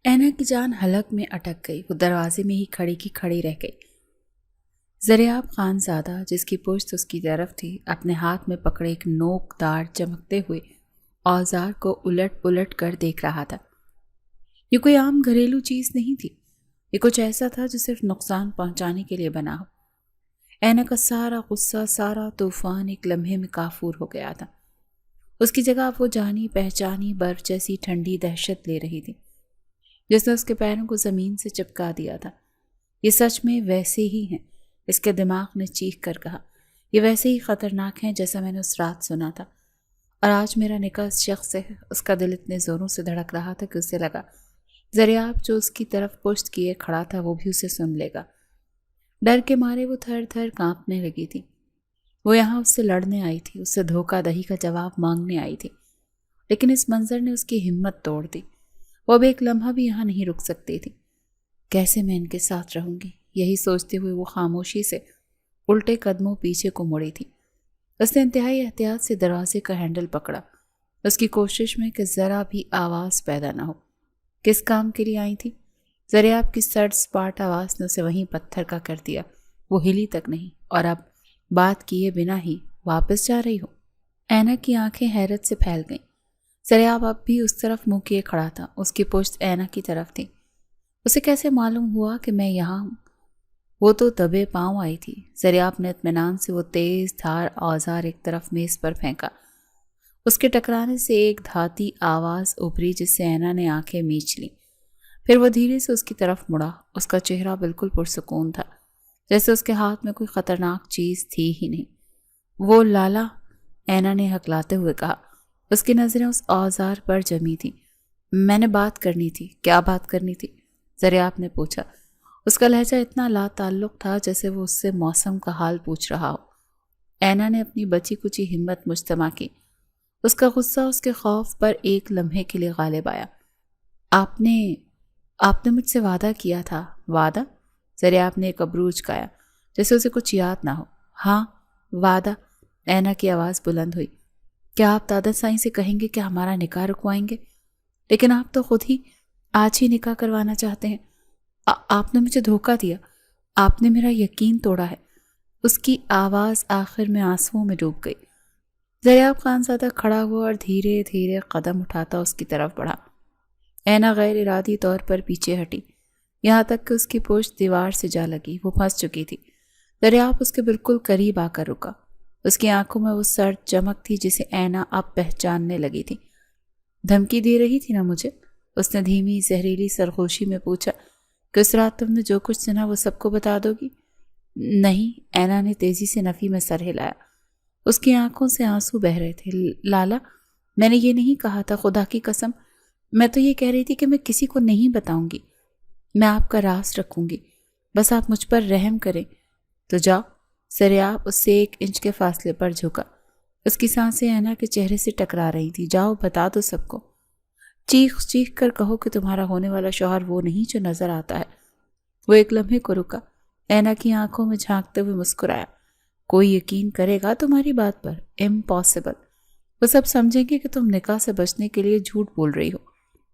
اینا کی جان حلق میں اٹک گئی۔ وہ دروازے میں ہی کھڑی کی کھڑی رہ گئی۔ زریاب خان زادہ جس کی پشت اس کی طرف تھی اپنے ہاتھ میں پکڑے ایک نوک دار چمکتے ہوئے اوزار کو الٹ پلٹ کر دیکھ رہا تھا۔ یہ کوئی عام گھریلو چیز نہیں تھی، یہ کچھ ایسا تھا جو صرف نقصان پہنچانے کے لیے بنا ہو۔ اینا کا سارا غصہ، سارا طوفان ایک لمحے میں کافور ہو گیا تھا۔ اس کی جگہ وہ جانی پہچانی برف جیسی ٹھنڈی دہشت لے رہی تھی جس نے اس کے پیروں کو زمین سے چپکا دیا تھا۔ یہ سچ میں ویسے ہی ہیں، اس کے دماغ نے چیخ کر کہا۔ یہ ویسے ہی خطرناک ہیں جیسا میں نے اس رات سنا تھا، اور آج میرا نکاح اس شخص سے ہے۔ اس کا دل اتنے زوروں سے دھڑک رہا تھا کہ اسے لگا زریاب جو اس کی طرف پشت کیے کھڑا تھا وہ بھی اسے سن لے گا۔ ڈر کے مارے وہ تھر تھر کانپنے لگی تھی۔ وہ یہاں اس سے لڑنے آئی تھی، اس سے دھوکہ دہی کا جواب مانگنے آئی تھی، لیکن اس منظر نے اس کی ہمت توڑ دی۔ وہ اب ایک لمحہ بھی یہاں نہیں رک سکتی تھی۔ کیسے میں ان کے ساتھ رہوں گی، یہی سوچتے ہوئے وہ خاموشی سے الٹے قدموں پیچھے کو مڑی تھی۔ اس نے انتہائی احتیاط سے دروازے کا ہینڈل پکڑا، اس کی کوشش میں کہ ذرا بھی آواز پیدا نہ ہو۔ کس کام کے لیے آئی تھی؟ زریاب کی سرد سپاٹ آواز نے اسے وہیں پتھر کا کر دیا۔ وہ ہلی تک نہیں، اور اب بات کیے بنا ہی واپس جا رہی ہو؟ اینا کی آنکھیں حیرت سے پھیل گئیں۔ زریاب اب بھی اس طرف منہ کیے کھڑا تھا، اس کی پشت اینا کی طرف تھی۔ اسے کیسے معلوم ہوا کہ میں یہاں ہوں؟ وہ تو دبے پاؤں آئی تھی۔ زریاب نے اطمینان سے وہ تیز دھار اوزار ایک طرف میز پر پھینکا۔ اس کے ٹکرانے سے ایک دھاتی آواز ابھری جس سے اینا نے آنکھیں میچ لیں۔ پھر وہ دھیرے سے اس کی طرف مڑا۔ اس کا چہرہ بالکل پرسکون تھا، جیسے اس کے ہاتھ میں کوئی خطرناک چیز تھی ہی نہیں۔ وہ لالا، اینا نے ہکلاتے ہوئے کہا۔ اس کی نظریں اس اوزار پر جمی تھیں۔ میں نے بات کرنی تھی۔ کیا بات کرنی تھی؟ زریاب نے پوچھا۔ اس کا لہجہ اتنا لا تعلق تھا جیسے وہ اس سے موسم کا حال پوچھ رہا ہو۔ اینا نے اپنی بچی کچی ہمت مجتمع کی۔ اس کا غصہ اس کے خوف پر ایک لمحے کے لیے غالب آیا۔ آپ نے مجھ سے وعدہ کیا تھا۔ وعدہ؟ زریاب نے ایک ابرو اچکایا جیسے اسے کچھ یاد نہ ہو۔ ہاں، وعدہ۔ اینا کی آواز بلند ہوئی۔ کیا آپ دادا سائیں سے کہیں گے کہ ہمارا نکاح رکوائیں گے؟ لیکن آپ تو خود ہی آج ہی نکاح کروانا چاہتے ہیں۔ آپ نے مجھے دھوکہ دیا، آپ نے میرا یقین توڑا ہے۔ اس کی آواز آخر میں آنسوؤں میں ڈوب گئی۔ زریاب خان زادہ کھڑا ہوا اور دھیرے دھیرے قدم اٹھاتا اس کی طرف بڑھا۔ اینا غیر ارادی طور پر پیچھے ہٹی، یہاں تک کہ اس کی پشت دیوار سے جا لگی۔ وہ پھنس چکی تھی۔ زریاب اس کے بالکل قریب آ کر رکا۔ اس کی آنکھوں میں وہ سرد چمک تھی جسے اینا اب پہچاننے لگی تھی۔ دھمکی دے رہی تھی نا مجھے؟ اس نے دھیمی زہریلی سرخوشی میں پوچھا کہ اس رات تم نے جو کچھ سنا وہ سب کو بتا دو گی؟ نہیں، اینا نے تیزی سے نفی میں سر ہلایا۔ اس کی آنکھوں سے آنسو بہہ رہے تھے۔ لالا، میں نے یہ نہیں کہا تھا، خدا کی قسم۔ میں تو یہ کہہ رہی تھی کہ میں کسی کو نہیں بتاؤں گی، میں آپ کا راز رکھوں گی، بس آپ مجھ پر رحم کریں۔ تو جاؤ۔ زریاب اس سے 1 انچ کے فاصلے پر جھکا۔ اس کی سانسیں اینا کے چہرے سے ٹکرا رہی تھی۔ جاؤ، بتا دو سب کو۔ چیخ چیخ کر کہو کہ تمہارا ہونے والا شوہر وہ نہیں جو نظر آتا ہے۔ وہ ایک لمحے کو رکا، اینا کی آنکھوں میں جھانکتے ہوئے مسکرایا۔ کوئی یقین کرے گا تمہاری بات پر؟ امپاسبل۔ وہ سب سمجھیں گے کہ تم نکاح سے بچنے کے لیے جھوٹ بول رہی ہو۔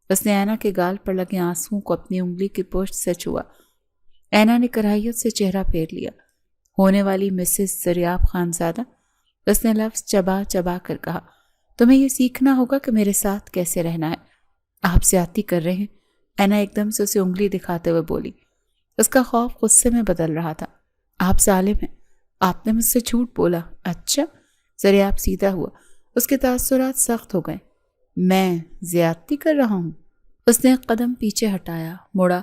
اس نے اینا کے گال پر لگے آنسوؤں کو اپنی انگلی کی پشت سے چھوا۔ اینا نے کراہیت سے چہرہ پھیر لیا۔ ہونے والی مسز زریاب خان زادہ، اس نے لفظ چبا چبا کر کہا، تمہیں یہ سیکھنا ہوگا کہ میرے ساتھ کیسے رہنا ہے۔ آپ زیادتی کر رہے ہیں۔ اینا ایک دم سے اسے انگلی دکھاتے ہوئے بولی۔ اس کا خوف غصے میں بدل رہا تھا۔ آپ ظالم ہیں، آپ نے مجھ سے جھوٹ بولا۔ اچھا؟ زریاب سیدھا ہوا۔ اس کے تاثرات سخت ہو گئے۔ میں زیادتی کر رہا ہوں؟ اس نے ایک قدم پیچھے ہٹایا، مڑا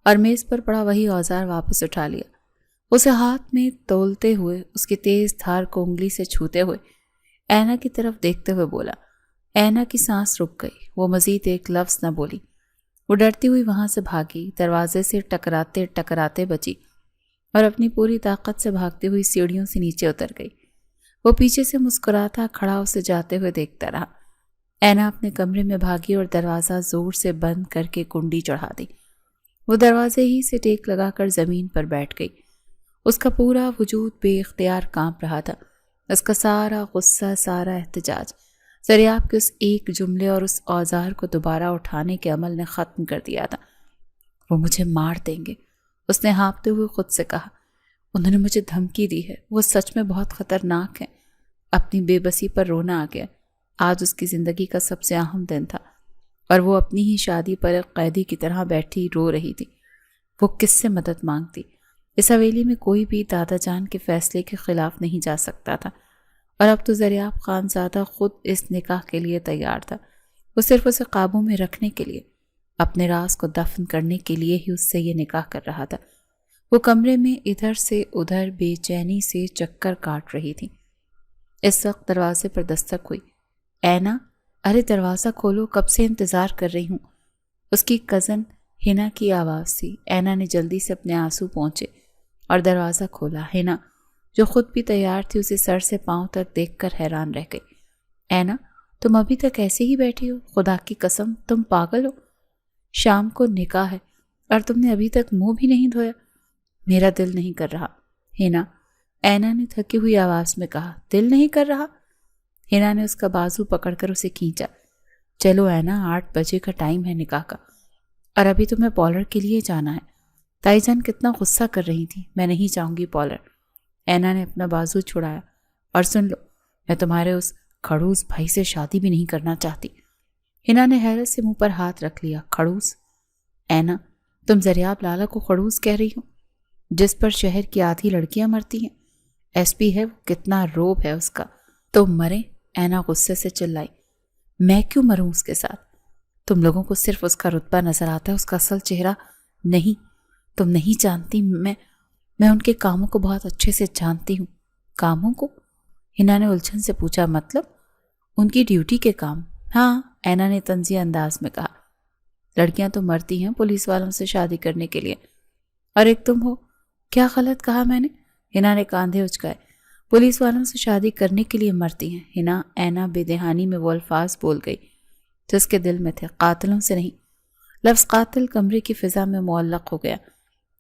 اور میز پر پڑا وہی اوزار واپس اٹھا لیا۔ اسے ہاتھ میں تولتے ہوئے، اس کی تیز دھار کو انگلی سے چھوتے ہوئے اینا کی طرف دیکھتے ہوئے بولا۔ اینا کی سانس رک گئی۔ وہ مزید ایک لفظ نہ بولی۔ وہ ڈرتی ہوئی وہاں سے بھاگی، دروازے سے ٹکراتے ٹکراتے بچی اور اپنی پوری طاقت سے بھاگتی ہوئی سیڑھیوں سے نیچے اتر گئی۔ وہ پیچھے سے مسکراتا کھڑا اسے جاتے ہوئے دیکھتا رہا۔ اینا اپنے کمرے میں بھاگی اور دروازہ زور سے بند کر کے کنڈی چڑھا دی۔ وہ دروازے ہی سے ٹیک لگا کر زمین پر بیٹھ گئی۔ اس کا پورا وجود بے اختیار کانپ رہا تھا۔ اس کا سارا غصہ، سارا احتجاج زریاب کے اس ایک جملے اور اس اوزار کو دوبارہ اٹھانے کے عمل نے ختم کر دیا تھا۔ وہ مجھے مار دیں گے، اس نے ہانپتے ہوئے خود سے کہا۔ انہوں نے مجھے دھمکی دی ہے، وہ سچ میں بہت خطرناک ہے۔ اپنی بے بسی پر رونا آ گیا۔ آج اس کی زندگی کا سب سے اہم دن تھا اور وہ اپنی ہی شادی پر ایک قیدی کی طرح بیٹھی رو رہی تھی۔ وہ کس سے مدد مانگتی؟ اس حویلی میں کوئی بھی دادا جان کے فیصلے کے خلاف نہیں جا سکتا تھا، اور اب تو زریاب خان زادہ خود اس نکاح کے لیے تیار تھا۔ وہ صرف اسے قابو میں رکھنے کے لیے، اپنے راز کو دفن کرنے کے لیے ہی اس سے یہ نکاح کر رہا تھا۔ وہ کمرے میں ادھر سے ادھر بے چینی سے چکر کاٹ رہی تھی۔ اس وقت دروازے پر دستک ہوئی۔ اینا، ارے دروازہ کھولو، کب سے انتظار کر رہی ہوں۔ اس کی کزن ہنا کی آواز تھی۔ اینا نے جلدی سے اپنے آنسو پونچھے اور دروازہ کھولا۔ ہنا، جو خود بھی تیار تھی، اسے سر سے پاؤں تک دیکھ کر حیران رہ گئی۔ اینا، تم ابھی تک ایسے ہی بیٹھی ہو؟ خدا کی قسم تم پاگل ہو؟ شام کو نکاح ہے اور تم نے ابھی تک منہ بھی نہیں دھویا۔ میرا دل نہیں کر رہا، ہنا، اینا نے تھکی ہوئی آواز میں کہا۔ دل نہیں کر رہا؟ ہنا نے اس کا بازو پکڑ کر اسے کھینچا۔ چلو اینا، 8 بجے کا ٹائم ہے نکاح کا، اور ابھی تمہیں پارلر کے لیے جانا ہے۔ تائی جان کتنا غصہ کر رہی تھی۔ میں نہیں جاؤں گی پارلر۔ اینا نے اپنا بازو چھڑایا۔ اور سن لو، میں تمہارے اس کھڑوس بھائی سے شادی بھی نہیں کرنا چاہتی۔ ہنا نے حیرت سے منہ پر ہاتھ رکھ لیا۔ کھڑوس؟ اینا، تم زریاب لالا کو کھڑوس کہہ رہی ہو، جس پر شہر کی آدھی لڑکیاں مرتی ہیں؟ ایس پی ہے وہ، کتنا روب ہے اس کا۔ تم مرے؟ اینا غصے سے چلائی۔ میں کیوں مروں اس کے ساتھ؟ تم لوگوں کو صرف اس کا رتبہ نظر آتا ہے، اس کا اصل چہرہ نہیں۔ تم نہیں جانتی، میں ان کے کاموں کو بہت اچھے سے جانتی ہوں۔ کاموں کو؟ ہنا نے الجھن سے پوچھا۔ مطلب ان کی ڈیوٹی کے کام؟ ہاں، اینا نے طنزیہ انداز میں کہا۔ لڑکیاں تو مرتی ہیں پولیس والوں سے شادی کرنے کے لیے، اور ایک تم ہو۔ کیا غلط کہا میں نے؟ ہنا نے کاندھے اچکائے۔ پولیس والوں سے شادی کرنے کے لیے مرتی ہیں ہنا۔ اینا بے دہانی میں وہ الفاظ بول گئی جو اس کے دل میں تھے، قاتلوں سے نہیں۔ لفظ قاتل کمرے کی فضا میں معلق ہو گیا۔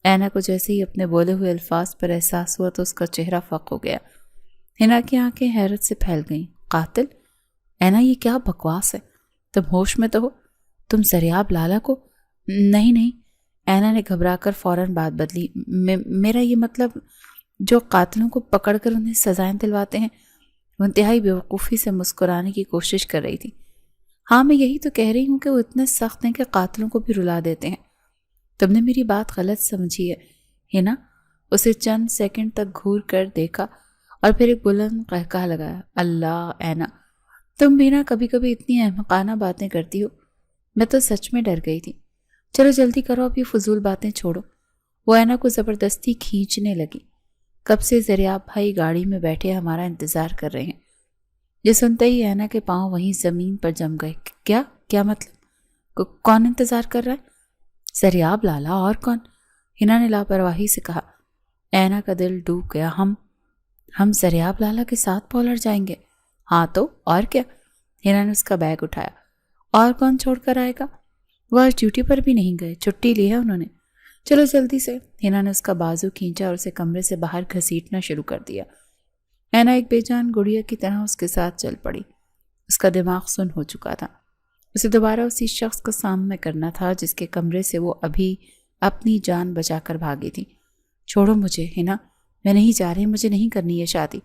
اینا کو جیسے ہی اپنے بولے ہوئے الفاظ پر احساس ہوا تو اس کا چہرہ فق ہو گیا۔ ہنا کی آنکھیں حیرت سے پھیل گئیں۔ قاتل؟ اینا، یہ کیا بکواس ہے؟ تم ہوش میں تو ہو؟ تم زریاب لالا کو؟ نہیں۔ اینا نے گھبرا کر فوراً بات بدلی۔ میرا یہ مطلب، جو قاتلوں کو پکڑ کر انہیں سزائیں دلواتے ہیں۔ وہ انتہائی بیوقوفی سے مسکرانے کی کوشش کر رہی تھی۔ ہاں، میں یہی تو کہہ رہی ہوں کہ وہ اتنے سخت ہیں کہ قاتلوں کو بھی رلا دیتے ہیں۔ تم نے میری بات غلط سمجھی ہے ہنا۔ اسے چند سیکنڈ تک گھور کر دیکھا اور پھر ایک بلند قہقہ لگایا۔ اللہ اینا، تم بھی نا کبھی کبھی اتنی احمقانہ باتیں کرتی ہو۔ میں تو سچ میں ڈر گئی تھی۔ چلو جلدی کرو، اب یہ فضول باتیں چھوڑو۔ وہ اینا کو زبردستی کھینچنے لگی۔ کب سے زریاب بھائی گاڑی میں بیٹھے ہمارا انتظار کر رہے ہیں۔ یہ سنتے ہی اینا کے پاؤں وہیں زمین پر جم گئے۔ کیا مطلب؟ کون انتظار کر رہا ہے؟ زریاب لالا، اور کون؟ ہنا نے لاپرواہی سے کہا۔ اینا کا دل ڈوب گیا۔ ہم زریاب لالا کے ساتھ پارلر جائیں گے؟ ہاں تو اور کیا؟ ہنا نے اس کا بیگ اٹھایا۔ اور کون چھوڑ کر آئے گا؟ وہ آج ڈیوٹی پر بھی نہیں گئے، چھٹی لی ہے انہوں نے۔ چلو جلدی سے۔ ہنا نے اس کا بازو کھینچا اور اسے کمرے سے باہر گھسیٹنا شروع کر دیا۔ اینا ایک بے جان گڑیا کی طرح اس کے ساتھ چل پڑی۔ اس کا دماغ سن ہو چکا تھا۔ اسے دوبارہ اسی شخص کا سامنا کرنا تھا جس کے کمرے سے وہ ابھی اپنی جان بچا کر بھاگی تھی۔ چھوڑو مجھے ہنا، میں نہیں جا رہی، مجھے نہیں کرنی یہ شادی۔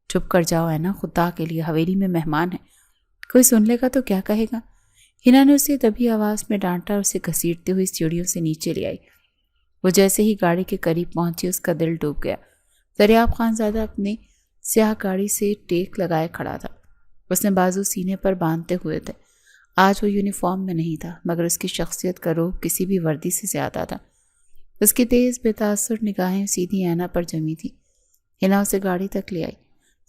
چپ کر جاؤ اینا، خدا کے لیے، حویلی میں مہمان ہے، کوئی سن لے گا تو کیا کہے گا؟ ہنا نے اسے دبی آواز میں ڈانٹا اور اسے گھسیٹتے ہوئی سیڑھیوں سے نیچے لے آئی۔ وہ جیسے ہی گاڑی کے قریب پہنچی اس کا دل ڈوب گیا۔ زریاب خان زادہ اپنے سیاہ گاڑی سے ٹیک لگائے کھڑا تھا۔ اس نے بازو سینے پر باندھتے ہوئے تھے۔ آج وہ یونیفارم میں نہیں تھا، مگر اس کی شخصیت کا روب کسی بھی وردی سے زیادہ تھا۔ اس کی تیز بے تاثر نگاہیں سیدھی اینا پر جمی تھی۔ ہنا اسے گاڑی تک لے آئی۔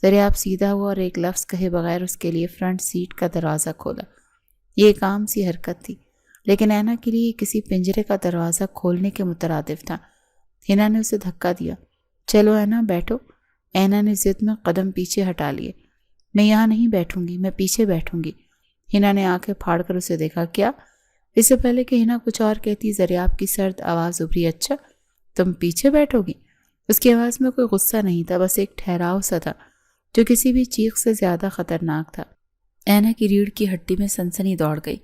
زریاب سیدھا ہوا اور ایک لفظ کہے بغیر اس کے لیے فرنٹ سیٹ کا دروازہ کھولا۔ یہ ایک عام سی حرکت تھی، لیکن اینا کے لیے کسی پنجرے کا دروازہ کھولنے کے مترادف تھا۔ ہنا نے اسے دھکا دیا۔ چلو اینا، بیٹھو۔ اینا نے ضد میں قدم پیچھے ہٹا لیے۔ میں یہاں نہیں بیٹھوں گی، میں پیچھے بیٹھوں گی۔ ہنا نے آنکھیں پھاڑ کر اسے دیکھا۔ کیا؟ اس سے پہلے کہ ہنا کچھ اور کہتی، زریاب کی سرد آواز ابھری۔ اچھا، تم پیچھے بیٹھو گی؟ اس کی آواز میں کوئی غصہ نہیں تھا، بس ایک ٹھہراؤ سا تھا جو کسی بھی چیخ سے زیادہ خطرناک تھا۔ اینا کی ریڑھ کی ہڈی میں سنسنی دوڑ گئی۔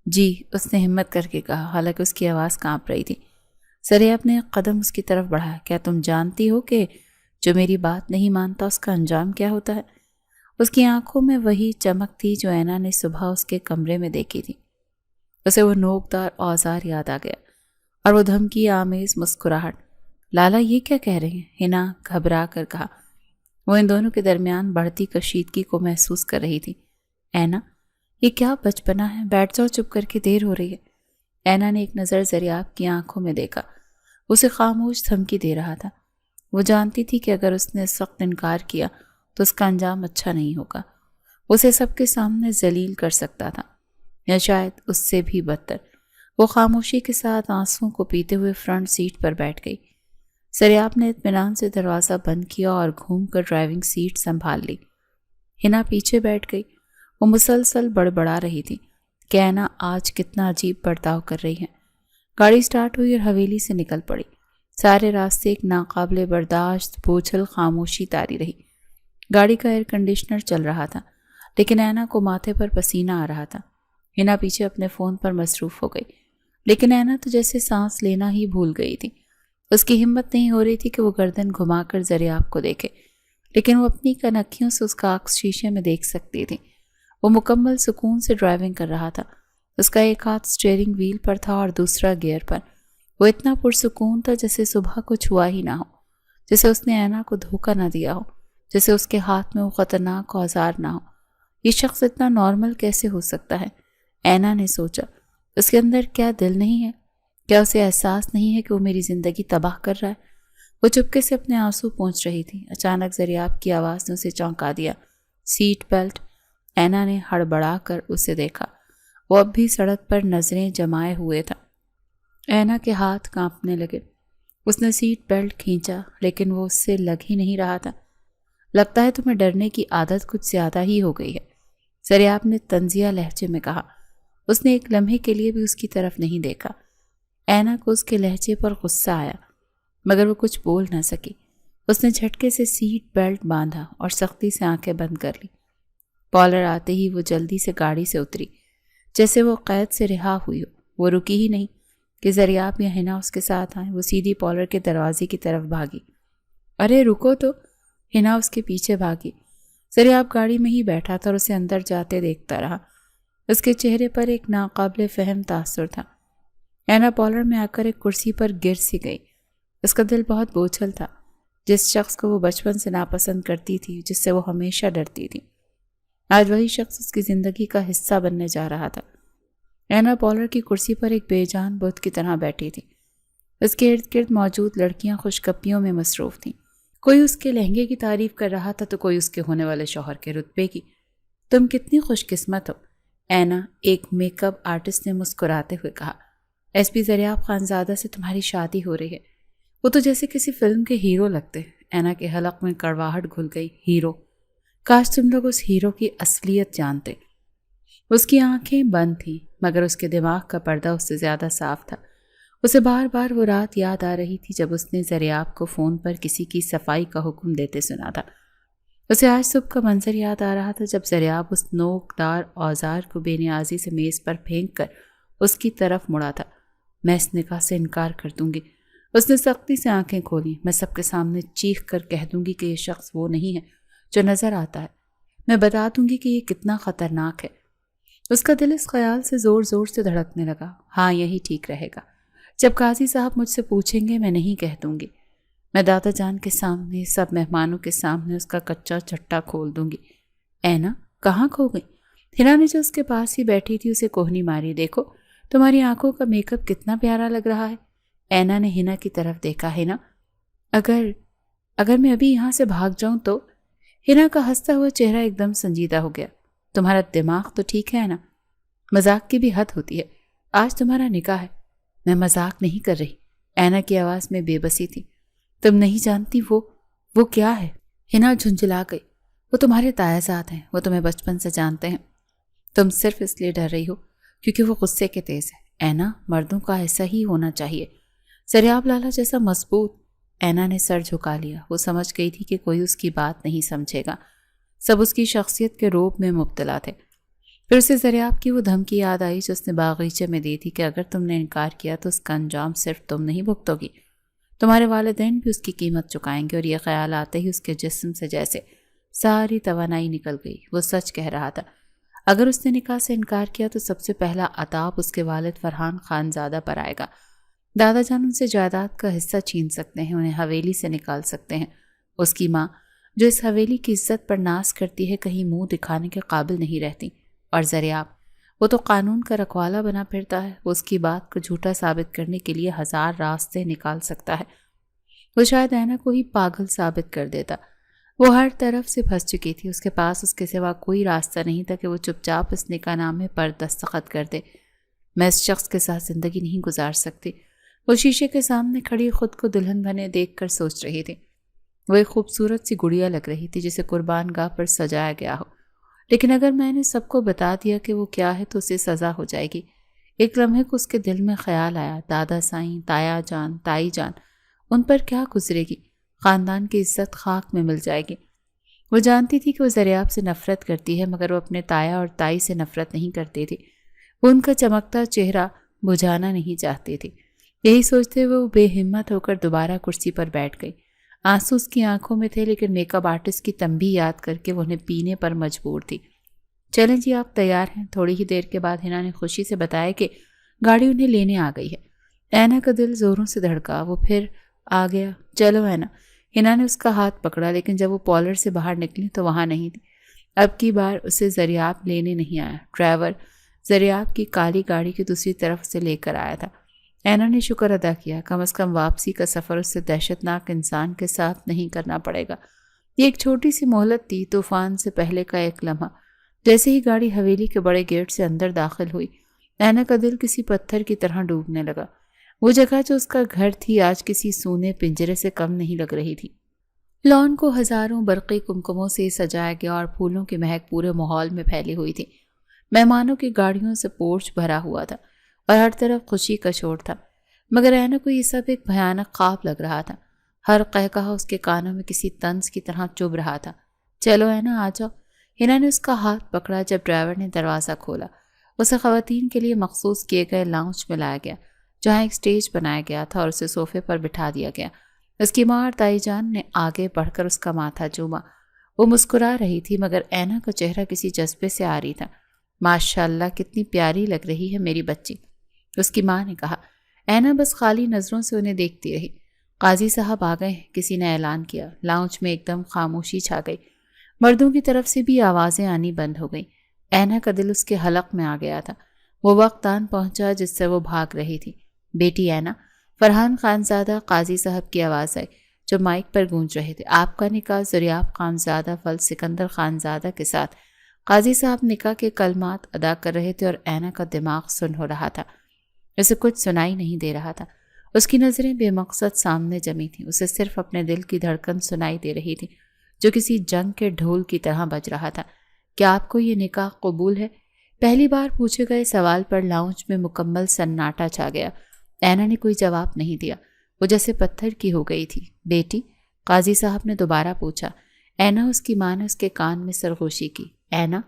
جی، اس نے ہمت کر کے کہا، حالانکہ اس کی آواز کانپ رہی تھی۔ زریاب نے ایک قدم اس کی طرف بڑھایا۔ کیا تم جانتی ہو کہ جو میری بات نہیں مانتا اس کا انجام کیا ہوتا ہے؟ اس کی آنکھوں میں وہی چمک تھی جو اینا نے صبح اس کے کمرے میں دیکھی تھی۔ اسے وہ نوکدار اوزار یاد آ گیا اور وہ دھمکی آمیز مسکراہٹ۔ لالا یہ کیا کہہ رہے ہیں؟ ہنا گھبرا کر کہا۔ وہ ان دونوں کے درمیان بڑھتی کشیدگی کو محسوس کر رہی تھی۔ اینا، یہ کیا بچپنا ہے؟ بیٹھ جاؤ، چپ کر کے دیر ہو رہی ہے۔ اینا نے ایک نظر زریاب کی آنکھوں میں دیکھا۔ اسے خاموش دھمکی دے رہا تھا۔ وہ جانتی تھی کہ اگر اس نے سخت انکار کیا تو اس کا انجام اچھا نہیں ہوگا۔ اسے سب کے سامنے ذلیل کر سکتا تھا، یا شاید اس سے بھی بدتر۔ وہ خاموشی کے ساتھ آنسوؤں کو پیتے ہوئے فرنٹ سیٹ پر بیٹھ گئی۔ زریاب نے اطمینان سے دروازہ بند کیا اور گھوم کر ڈرائیونگ سیٹ سنبھال لی۔ ہنا پیچھے بیٹھ گئی۔ وہ مسلسل بڑبڑا رہی تھی کہ اینا آج کتنا عجیب برتاؤ کر رہی ہے۔ گاڑی سٹارٹ ہوئی اور حویلی سے نکل پڑی۔ سارے راستے ایک ناقابل برداشت بوجھل خاموشی طاری رہی۔ گاڑی کا ایئر کنڈیشنر چل رہا تھا، لیکن اینا کو ماتھے پر پسینہ آ رہا تھا۔ ہنا پیچھے اپنے فون پر مصروف ہو گئی، لیکن اینا تو جیسے سانس لینا ہی بھول گئی تھی۔ اس کی ہمت نہیں ہو رہی تھی کہ وہ گردن گھما کر زریاب کو دیکھے، لیکن وہ اپنی کنکھیوں سے اس کا عکس شیشے میں دیکھ سکتی تھی۔ وہ مکمل سکون سے ڈرائیونگ کر رہا تھا۔ اس کا ایک ہاتھ سٹیئرنگ وہیل پر تھا اور دوسرا گیئر پر۔ وہ اتنا پرسکون تھا جیسے صبح کچھ ہوا ہی نہ ہو، جیسے اس نے اینا کو دھوکہ نہ دیا ہو، جیسے اس کے ہاتھ میں وہ خطرناک اوزار نہ ہو۔ یہ شخص اتنا نارمل کیسے ہو سکتا ہے؟ اینا نے سوچا، اس کے اندر کیا دل نہیں ہے؟ کیا اسے احساس نہیں ہے کہ وہ میری زندگی تباہ کر رہا ہے؟ وہ چپکے سے اپنے آنسو پونچھ رہی تھی۔ اچانک زریاب کی آواز نے اسے چونکا دیا۔ Seat belt. اینا نے ہڑبڑا کر اسے دیکھا۔ وہ اب بھی سڑک پر نظریں جمائے ہوئے تھا۔ اینا کے ہاتھ کانپنے لگے۔ اس نے سیٹ بیلٹ کھینچا، لیکن وہ اس سے لگ ہی نہیں رہا تھا۔ لگتا ہے تمہیں ڈرنے کی عادت کچھ زیادہ ہی ہو گئی ہے، زریاب نے طنزیہ لہجے میں کہا۔ اس نے ایک لمحے کے لیے بھی اس کی طرف نہیں دیکھا۔ اینا کو اس کے لہجے پر غصہ آیا، مگر وہ کچھ بول نہ سکی۔ اس نے جھٹکے سے سیٹ بیلٹ باندھا اور سختی سے آنکھیں بند کر لی۔ پالر آتے ہی وہ جلدی سے گاڑی سے اتری، جیسے وہ قید سے رہا ہوئی ہو۔ وہ رکی ہی نہیں کہ زریاب یا ہنا اس کے ساتھ آئیں۔ وہ سیدھی پالر کے دروازے کی طرف بھاگی۔ ارے رکو تو! ہنا اس کے پیچھے بھاگی۔ زریاب گاڑی میں ہی بیٹھا تھا اور اسے اندر جاتے دیکھتا رہا۔ اس کے چہرے پر ایک ناقابل فہم تاثر تھا۔ اینا پالر میں آ کر ایک کرسی پر گر سی گئی۔ اس کا دل بہت بوجھل تھا۔ جس شخص کو وہ بچپن سے ناپسند کرتی تھی، جس سے وہ ہمیشہ ڈرتی تھی، آج وہی شخص اس کی زندگی کا حصہ بننے جا رہا تھا۔ اینا پالر کی کرسی پر ایک بے جان بت کی طرح بیٹھی تھی۔ اس کے ارد گرد موجود لڑکیاں خوشگپیوں میں مصروف تھیں۔ کوئی اس کے لہنگے کی تعریف کر رہا تھا تو کوئی اس کے ہونے والے شوہر کے رتبے کی۔ تم کتنی خوش قسمت ہو، اینا، ایک میک اپ آرٹسٹ نے مسکراتے ہوئے کہا۔ ایس پی زریاب خانزادہ سے تمہاری شادی ہو رہی ہے۔ وہ تو جیسے کسی فلم کے ہیرو لگتے۔ اینا کے حلق میں کڑواہٹ گھل گئی۔ ہیرو؟ کاش تم لوگ اس ہیرو کی اصلیت جانتے۔ اس کی آنکھیں بند تھیں، مگر اس کے دماغ کا پردہ اس سے زیادہ صاف تھا۔ اسے بار بار وہ رات یاد آ رہی تھی جب اس نے زریاب کو فون پر کسی کی صفائی کا حکم دیتے سنا تھا۔ اسے آج صبح کا منظر یاد آ رہا تھا جب زریاب اس نوکدار اوزار کو بے نیازی سے میز پر پھینک کر اس کی طرف مڑا تھا۔ میں اس نکاح سے انکار کر دوں گی۔ اس نے سختی سے آنکھیں کھولیں۔ میں سب کے سامنے چیخ کر کہہ دوں گی کہ یہ شخص وہ نہیں ہے جو نظر آتا ہے۔ میں بتا دوں گی کہ یہ کتنا خطرناک ہے۔ اس کا دل اس خیال سے زور زور سے دھڑکنے لگا۔ ہاں، یہی ٹھیک رہے گا۔ جب قاضی صاحب مجھ سے پوچھیں گے میں نہیں کہہ دوں گی۔ میں دادا جان کے سامنے، سب مہمانوں کے سامنے اس کا کچا چٹا کھول دوں گی۔ اینا کہاں کھو گئی؟ ہنا نے جو اس کے پاس ہی بیٹھی تھی اسے کوہنی ماری۔ دیکھو تمہاری آنکھوں کا میک اپ کتنا پیارا لگ رہا ہے۔ اینا نے ہنا کی طرف دیکھا۔ ہنا، اگر میں ابھی یہاں سے بھاگ جاؤں تو؟ ہنا کا ہنستا ہوا چہرہ ایک دم سنجیدہ ہو گیا۔ تمہارا دماغ تو ٹھیک ہے نا؟ مذاق کی بھی حد ہوتی ہے۔ آج تمہارا نکاح ہے۔ میں مذاق نہیں کر رہی۔ اینا کی آواز میں بے بسی تھی۔ تم نہیں جانتی وہ کیا ہے؟ ہنا جھنجھلا گئی۔ وہ تمہارے تایزاد ہیں، وہ تمہیں بچپن سے جانتے ہیں۔ تم صرف اس لیے ڈر رہی ہو کیونکہ وہ غصے کے تیز ہے۔ اینا، مردوں کا ایسا ہی ہونا چاہیے، زریاب لالا جیسا مضبوط۔ اینا نے سر جھکا لیا۔ وہ سمجھ گئی تھی کہ کوئی اس کی بات نہیں سمجھے گا۔ سب اس کی شخصیت کے روب میں مبتلا تھے۔ پھر اسے زریاب کی وہ دھمکی یاد آئی جو اس نے باغیچے میں دی تھی کہ اگر تم نے انکار کیا تو اس کا انجام صرف تم نہیں بھگتو گی، تمہارے والدین بھی اس کی قیمت چکائیں گے۔ اور یہ خیال آتے ہی اس کے جسم سے جیسے ساری توانائی نکل گئی۔ وہ سچ کہہ رہا تھا، اگر اس نے نکاح سے انکار کیا تو سب سے پہلا عذاب اس کے والد فرحان خانزادہ پر آئے گا۔ دادا جان ان سے جائیداد کا حصہ چھین سکتے ہیں، انہیں حویلی سے نکال سکتے ہیں۔ اس کی ماں جو اس حویلی کی عزت پر ناز کرتی ہے کہیں منہ دکھانے کے قابل نہیں رہتی۔ اور زریاب، وہ تو قانون کا رکھوالا بنا پھرتا ہے، وہ اس کی بات کو جھوٹا ثابت کرنے کے لیے 1000 راستے نکال سکتا ہے۔ وہ شاید اینا کو ہی پاگل ثابت کر دیتا۔ وہ ہر طرف سے پھنس چکی تھی، اس کے پاس اس کے سوا کوئی راستہ نہیں تھا کہ وہ چپ چاپ اس نکاح نامے پر دستخط کر دے۔ میں اس شخص کے ساتھ زندگی نہیں گزار سکتی۔ وہ شیشے کے سامنے کھڑی خود کو دلہن بنے دیکھ کر سوچ رہی تھی۔ وہ ایک خوبصورت سی گڑیا لگ رہی تھی جسے قربان گاہ پر سجایا گیا ہو، لیکن اگر میں نے سب کو بتا دیا کہ وہ کیا ہے تو اسے سزا ہو جائے گی۔ ایک لمحے کو اس کے دل میں خیال آیا، دادا سائیں، تایا جان، تائی جان، ان پر کیا گزرے گی؟ خاندان کی عزت خاک میں مل جائے گی۔ وہ جانتی تھی کہ وہ زریاب سے نفرت کرتی ہے، مگر وہ اپنے تایا اور تائی سے نفرت نہیں کرتی تھی۔ وہ ان کا چمکتا چہرہ بجھانا نہیں چاہتی تھی۔ یہی سوچتے ہوئے وہ بے ہمت ہو کر دوبارہ کرسی پر بیٹھ گئی۔ آنسو اس کی آنکھوں میں تھے، لیکن میک اپ آرٹسٹ کی تنبیہ یاد کر کے وہ انہیں پینے پر مجبور تھی۔ چلیں جی، آپ تیار ہیں؟ تھوڑی ہی دیر کے بعد ہنا نے خوشی سے بتایا کہ گاڑی انہیں لینے آ گئی ہے۔ اینا کا دل زوروں سے دھڑکا، وہ پھر آ گیا۔ چلو اینا۔ ہنا نے اس کا ہاتھ پکڑا، لیکن جب وہ پارلر سے باہر نکلی تو وہاں نہیں تھی۔ اب کی بار اسے زریاب لینے نہیں آیا، ڈرائیور زریاب کی کالی گاڑی کی دوسری طرف سے لے کر آیا تھا۔ اینا نے شکر ادا کیا، کم از کم واپسی کا سفر اس سے دہشتناک انسان کے ساتھ نہیں کرنا پڑے گا۔ یہ ایک چھوٹی سی مہلت تھی، طوفان سے پہلے کا ایک لمحہ۔ جیسے ہی گاڑی حویلی کے بڑے گیٹ سے اندر داخل ہوئی، اینا کا دل کسی پتھر کی طرح ڈوبنے لگا۔ وہ جگہ جو اس کا گھر تھی آج کسی سونے پنجرے سے کم نہیں لگ رہی تھی۔ لان کو ہزاروں برقی کمکموں سے سجایا گیا اور پھولوں کی مہک پورے ماحول میں پھیلی ہوئی تھی۔ مہمانوں کی گاڑیوں سے پورچ بھرا ہوا تھا اور ہر طرف خوشی کا شور تھا، مگر اینا کو یہ سب ایک بھیانک خواب لگ رہا تھا۔ ہر قہقہا اس کے کانوں میں کسی طنز کی طرح چبھ رہا تھا۔ چلو اینا، آ جاؤ۔ ہنا نے اس کا ہاتھ پکڑا جب ڈرائیور نے دروازہ کھولا۔ اسے خواتین کے لیے مخصوص کیے گئے لاؤنج میں لایا گیا، جہاں ایک سٹیج بنایا گیا تھا اور اسے صوفے پر بٹھا دیا گیا۔ اس کی ماں اور تائی جان نے آگے بڑھ کر اس کا ماتھا چوما۔ وہ مسکرا رہی تھی، مگر اینا کا چہرہ کسی جذبے سے آ رہی تھا۔ ماشاءاللہ، کتنی پیاری لگ رہی ہے میری بچی، اس کی ماں نے کہا۔ اینا بس خالی نظروں سے انہیں دیکھتی رہی۔ قاضی صاحب آ گئے ہیں، کسی نے اعلان کیا۔ لاؤنج میں ایک دم خاموشی چھا گئی۔ مردوں کی طرف سے بھی آوازیں آنی بند ہو گئیں۔ اینا کا دل اس کے حلق میں آ گیا تھا۔ وہ وقت آن پہنچا جس سے وہ بھاگ رہی تھی۔ بیٹی اینا، فرحان خانزادہ، قاضی صاحب کی آواز آئی جو مائک پر گونج رہے تھے۔ آپ کا نکاح زریاب خانزادہ فل سکندر خانزادہ کے ساتھ۔ قاضی صاحب نکاح کے کلمات ادا کر رہے تھے اور اینا کا دماغ سن ہو رہا تھا۔ اسے کچھ سنائی نہیں دے رہا تھا۔ اس کی نظریں بے مقصد سامنے جمی تھیں۔ اسے صرف اپنے دل کی دھڑکن سنائی دے رہی تھی جو کسی جنگ کے ڈھول کی طرح بج رہا تھا۔ کیا آپ کو یہ نکاح قبول ہے؟ پہلی بار پوچھے گئے سوال پر لاؤنج میں مکمل سناٹا چھا گیا۔ اینا نے کوئی جواب نہیں دیا، وہ جیسے پتھر کی ہو گئی تھی۔ بیٹی، قاضی صاحب نے دوبارہ پوچھا۔ اینا، اس کی ماں نے اس کے کان میں سرگوشی کی۔ اینا،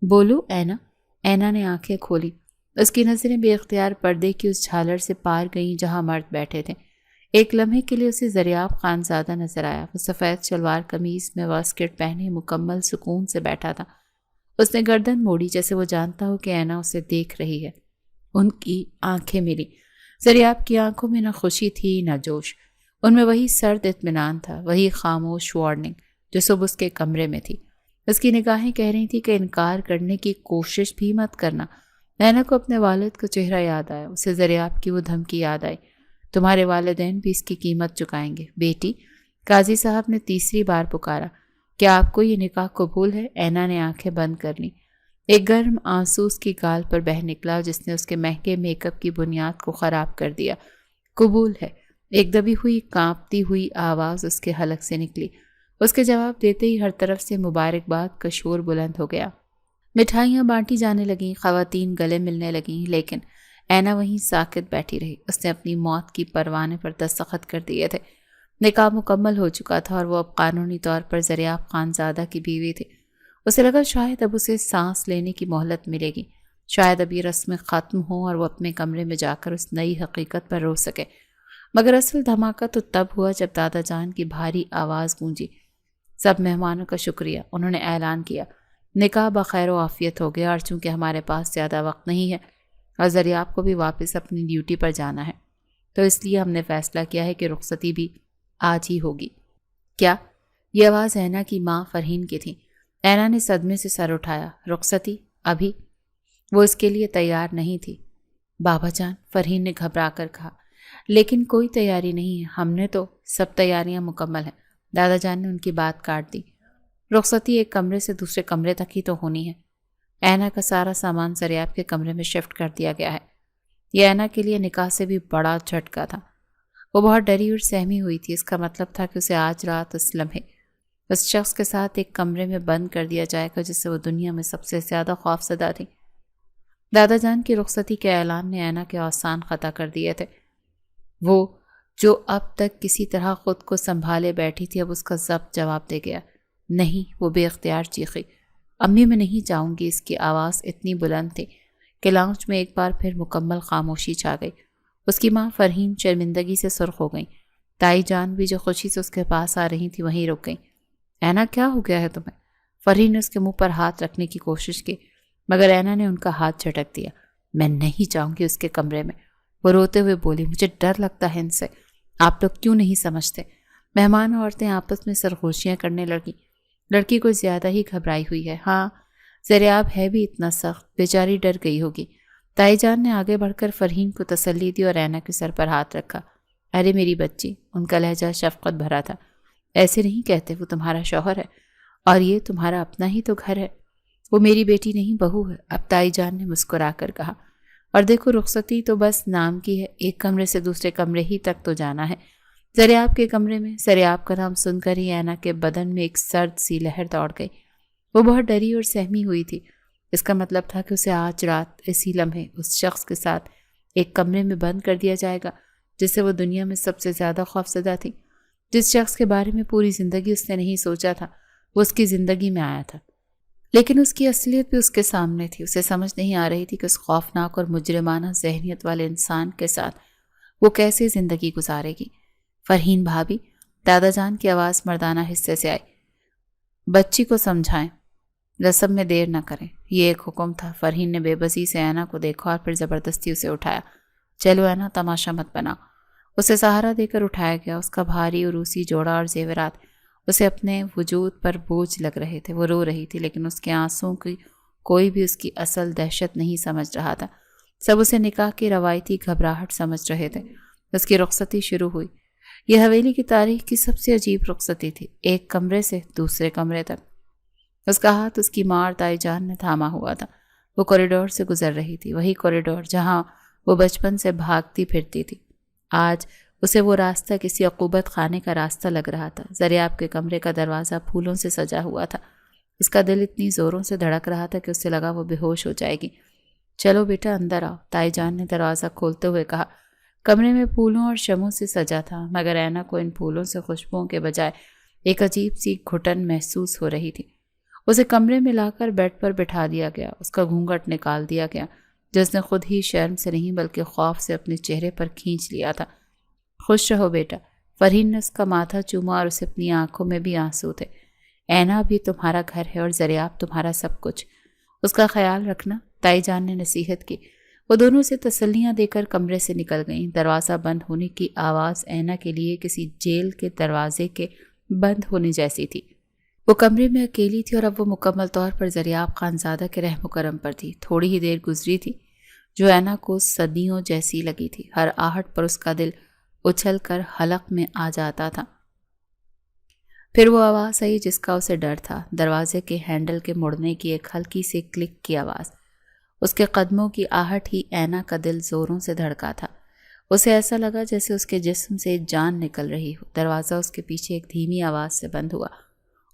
بولو اینا۔ اینا نے آنکھیں کھولی۔ اس کی نظریں بے اختیار پردے کی اس جھالر سے پار گئیں جہاں مرد بیٹھے تھے۔ ایک لمحے کے لیے اسے زریاب خانزادہ نظر آیا۔ وہ سفید شلوار قمیض میں واسکٹ پہنے مکمل سکون سے بیٹھا تھا۔ اس نے گردن موڑی جیسے وہ جانتا ہو کہ اینا اسے دیکھ رہی ہے۔ ان کی آنکھیں ملی۔ زریاب کی آنکھوں میں نہ خوشی تھی نہ جوش، ان میں وہی سرد اطمینان تھا، وہی خاموش وارننگ جو صبح اس کے کمرے میں تھی۔ اس کی نگاہیں کہہ رہی تھی کہ انکار کرنے کی کوشش بھی مت کرنا۔ اینا کو اپنے والد کا چہرہ یاد آیا۔ اسے زریاب کی وہ دھمکی یاد آئی، تمہارے والدین بھی اس کی قیمت چکائیں گے۔ بیٹی، قاضی صاحب نے تیسری بار پکارا، کیا آپ کو یہ نکاح قبول ہے؟ اینا نے آنکھیں بند کر لیں۔ ایک گرم آنسو اس کی گال پر بہہ نکلا جس نے اس کے مہنگے میک اپ کی بنیاد کو خراب کر دیا۔ قبول ہے، ایک دبی ہوئی کانپتی ہوئی آواز اس کے حلق سے نکلی۔ اس کے جواب دیتے ہی ہر طرف سے مبارکباد کا شور بلند ہو گیا۔ مٹھائیاں بانٹی جانے لگیں، خواتین گلے ملنے لگیں، لیکن اینا وہیں ساکت بیٹھی رہی۔ اس نے اپنی موت کی پروانے پر دستخط کر دیے تھے۔ نکاح مکمل ہو چکا تھا اور وہ اب قانونی طور پر زریاب خانزادہ کی بیوی تھی۔ اسے لگا شاید اب اسے سانس لینے کی مہلت ملے گی، شاید اب یہ رسمیں ختم ہوں اور وہ اپنے کمرے میں جا کر اس نئی حقیقت پر رو سکے۔ مگر اصل دھماکہ تو تب ہوا جب دادا جان کی بھاری آواز گونجی۔ سب مہمانوں کا شکریہ، انہوں نے اعلان کیا، نکاح بخیر و عافیت ہو گیا، اور چونکہ ہمارے پاس زیادہ وقت نہیں ہے اور ذریعہ کو بھی واپس اپنی ڈیوٹی پر جانا ہے، تو اس لیے ہم نے فیصلہ کیا ہے کہ رخصتی بھی آج ہی ہوگی۔ کیا؟ یہ آواز اینا کی ماں فرحین کی تھی۔ اینا نے صدمے سے سر اٹھایا۔ رخصتی؟ ابھی؟ وہ اس کے لیے تیار نہیں تھی۔ بابا جان، فرحین نے گھبرا کر کہا، لیکن کوئی تیاری نہیں ہے، ہم نے تو سب تیاریاں مکمل ہیں۔ دادا جان نے ان کی بات کاٹ دی۔ رخصتی ایک کمرے سے دوسرے کمرے تک ہی تو ہونی ہے۔ اینا کا سارا سامان زریاب کے کمرے میں شفٹ کر دیا گیا ہے۔ یہ اینا کے لیے نکاح سے بھی بڑا جھٹکا تھا۔ وہ بہت ڈری اور سہمی ہوئی تھی۔ اس کا مطلب تھا کہ اسے آج رات اس لمحے اس شخص کے ساتھ ایک کمرے میں بند کر دیا جائے گا جس سے وہ دنیا میں سب سے زیادہ خوف زدہ تھی۔ دادا جان کی رخصتی کے اعلان نے اینا کے اوسان خطا کر دیے تھے۔ وہ جو اب تک کسی طرح خود کو سنبھالے بیٹھی تھی، اب اس کا ضبط جواب دے گیا۔ نہیں، وہ بے اختیار چیخی۔ امی، میں نہیں جاؤں گی۔ اس کی آواز اتنی بلند تھی کہ لاؤنج میں ایک بار پھر مکمل خاموشی چھا گئی۔ اس کی ماں فرحین شرمندگی سے سرخ ہو گئی۔ تائی جان بھی جو خوشی سے اس کے پاس آ رہی تھی وہیں رک گئی۔ اینا، کیا ہو گیا ہے تمہیں؟ فرحین نے اس کے منہ پر ہاتھ رکھنے کی کوشش کی، مگر اینا نے ان کا ہاتھ جھٹک دیا۔ میں نہیں جاؤں گی اس کے کمرے میں، وہ روتے ہوئے بولی۔ مجھے ڈر لگتا ہے ان سے، آپ لوگ کیوں نہیں سمجھتے؟ مہمان اور عورتیں آپس میں سرگوشیاں کرنے لگیں۔ لڑکی کوئی زیادہ ہی گھبرائی ہوئی ہے۔ ہاں، زریاب ہے بھی اتنا سخت، بیچاری ڈر گئی ہوگی۔ تائی جان نے آگے بڑھ کر فرحین کو تسلی دی اور اینا کے سر پر ہاتھ رکھا۔ ارے میری بچی، ان کا لہجہ شفقت بھرا تھا، ایسے نہیں کہتے، وہ تمہارا شوہر ہے اور یہ تمہارا اپنا ہی تو گھر ہے۔ وہ میری بیٹی نہیں، بہو ہے، اب تائی جان نے مسکرا کر کہا۔ اور دیکھو، رخصتی تو بس نام کی ہے، ایک کمرے سے دوسرے کمرے ہی تک تو جانا ہے۔ زریاب کے کمرے میں زریاب کا نام سن کر ہی اینا کے بدن میں ایک سرد سی لہر دوڑ گئی۔ وہ بہت ڈری اور سہمی ہوئی تھی۔ اس کا مطلب تھا کہ اسے آج رات اسی لمحے اس شخص کے ساتھ ایک کمرے میں بند کر دیا جائے گا جس سے وہ دنیا میں سب سے زیادہ خوفزدہ تھی۔ جس شخص کے بارے میں پوری زندگی اس نے نہیں سوچا تھا، وہ اس کی زندگی میں آیا تھا، لیکن اس کی اصلیت بھی اس کے سامنے تھی۔ اسے سمجھ نہیں آ رہی تھی کہ اس خوفناک اور مجرمانہ ذہنیت والے انسان کے ساتھ وہ کیسے زندگی گزارے گی۔ فرحین بھابی، دادا جان کی آواز مردانہ حصے سے آئی، بچی کو سمجھائیں، رسم میں دیر نہ کریں، یہ ایک حکم تھا۔ فرحین نے بے بسی سے اینا کو دیکھا اور پھر زبردستی اسے اٹھایا۔ چلو اینا، تماشا مت بناؤ۔ اسے سہارا دے کر اٹھایا گیا۔ اس کا بھاری عروسی جوڑا اور زیورات اسے اپنے وجود پر بوجھ لگ رہے تھے۔ وہ رو رہی تھی، لیکن اس کے آنسوں کی کوئی بھی اس کی اصل دہشت نہیں سمجھ رہا تھا۔ سب اسے نکاح کی روایتی گھبراہٹ سمجھ رہے تھے۔ اس کی رخصتی شروع ہوئی۔ یہ حویلی کی تاریخ کی سب سے عجیب رخصتی تھی، ایک کمرے سے دوسرے کمرے تک۔ اس کا ہاتھ اس کی ماں اور تائی جان نے تھاما ہوا تھا۔ وہ کوریڈور سے گزر رہی تھی، وہی کوریڈور جہاں وہ بچپن سے بھاگتی پھرتی تھی۔ آج اسے وہ راستہ کسی عقوبت خانے کا راستہ لگ رہا تھا۔ زریاب کے کمرے کا دروازہ پھولوں سے سجا ہوا تھا۔ اس کا دل اتنی زوروں سے دھڑک رہا تھا کہ اسے لگا وہ بے ہوش ہو جائے گی۔ چلو بیٹا، اندر آؤ، تائی جان نے دروازہ کھولتے ہوئے کہا۔ کمرے میں پھولوں اور شموں سے سجا تھا، مگر اینا کو ان پھولوں سے خوشبوؤں کے بجائے ایک عجیب سی گھٹن محسوس ہو رہی تھی۔ اسے کمرے میں لا کر بیڈ پر بٹھا دیا گیا۔ اس کا گھونگھٹ نکال دیا گیا جس نے خود ہی شرم سے نہیں بلکہ خوف سے اپنے چہرے پر کھینچ لیا تھا۔ خوش رہو بیٹا، فرحین نے اس کا ماتھا چوما اور اسے اپنی آنکھوں میں بھی آنسو تھے۔ اینا بھی تمہارا گھر ہے اور زریاب تمہارا سب کچھ، اس کا خیال رکھنا، تائی جان نے نصیحت کی۔ وہ دونوں سے تسلیاں دے کر کمرے سے نکل گئیں۔ دروازہ بند ہونے کی آواز اینا کے لیے کسی جیل کے دروازے کے بند ہونے جیسی تھی۔ وہ کمرے میں اکیلی تھی اور اب وہ مکمل طور پر زریاب خانزادہ کے رحم و کرم پر تھی۔ تھوڑی ہی دیر گزری تھی جو اینا کو صدیوں جیسی لگی تھی۔ ہر آہٹ پر اس کا دل اچھل کر حلق میں آ جاتا تھا۔ پھر وہ آواز آئی جس کا اسے ڈر تھا، دروازے کے ہینڈل کے مڑنے کی ایک ہلکی سی کلک کی آواز۔ اس کے قدموں کی آہٹ ہی اینا کا دل زوروں سے دھڑکا تھا۔ اسے ایسا لگا جیسے اس کے جسم سے جان نکل رہی ہو۔ دروازہ اس کے پیچھے ایک دھیمی آواز سے بند ہوا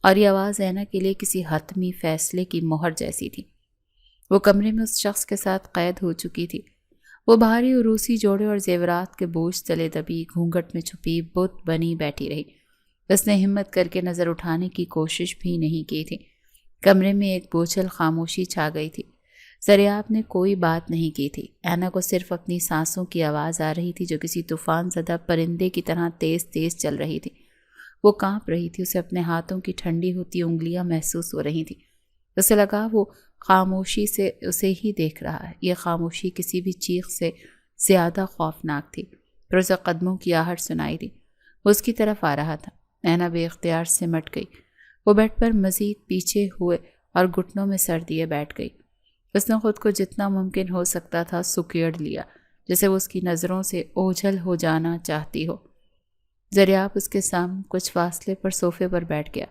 اور یہ آواز اینا کے لیے کسی حتمی فیصلے کی مہر جیسی تھی۔ وہ کمرے میں اس شخص کے ساتھ قید ہو چکی تھی۔ وہ بھاری عروسی جوڑے اور زیورات کے بوجھ تلے دبی، گھونگھٹ میں چھپی بت بنی بیٹھی رہی۔ اس نے ہمت کر کے نظر اٹھانے کی کوشش بھی نہیں کی تھی۔ کمرے میں ایک بوجھل خاموشی چھا گئی تھی۔ زریاب نے کوئی بات نہیں کی تھی۔ اینا کو صرف اپنی سانسوں کی آواز آ رہی تھی جو کسی طوفان زدہ پرندے کی طرح تیز تیز چل رہی تھی۔ وہ کانپ رہی تھی، اسے اپنے ہاتھوں کی ٹھنڈی ہوتی انگلیاں محسوس ہو رہی تھیں۔ اسے لگا وہ خاموشی سے اسے ہی دیکھ رہا ہے۔ یہ خاموشی کسی بھی چیخ سے زیادہ خوفناک تھی۔ پھر اسے قدموں کی آہٹ سنائی دی۔ وہ اس کی طرف آ رہا تھا۔ اینا بے اختیار سمٹ گئی۔ وہ بیڈ پر مزید پیچھے ہوئے اور گھٹنوں میں سر دیے بیٹھ گئی۔ اس نے خود کو جتنا ممکن ہو سکتا تھا سکیڑ لیا، جیسے وہ اس کی نظروں سے اوجھل ہو جانا چاہتی ہو۔ زریاب اس کے سامنے کچھ فاصلے پر صوفے پر بیٹھ گیا۔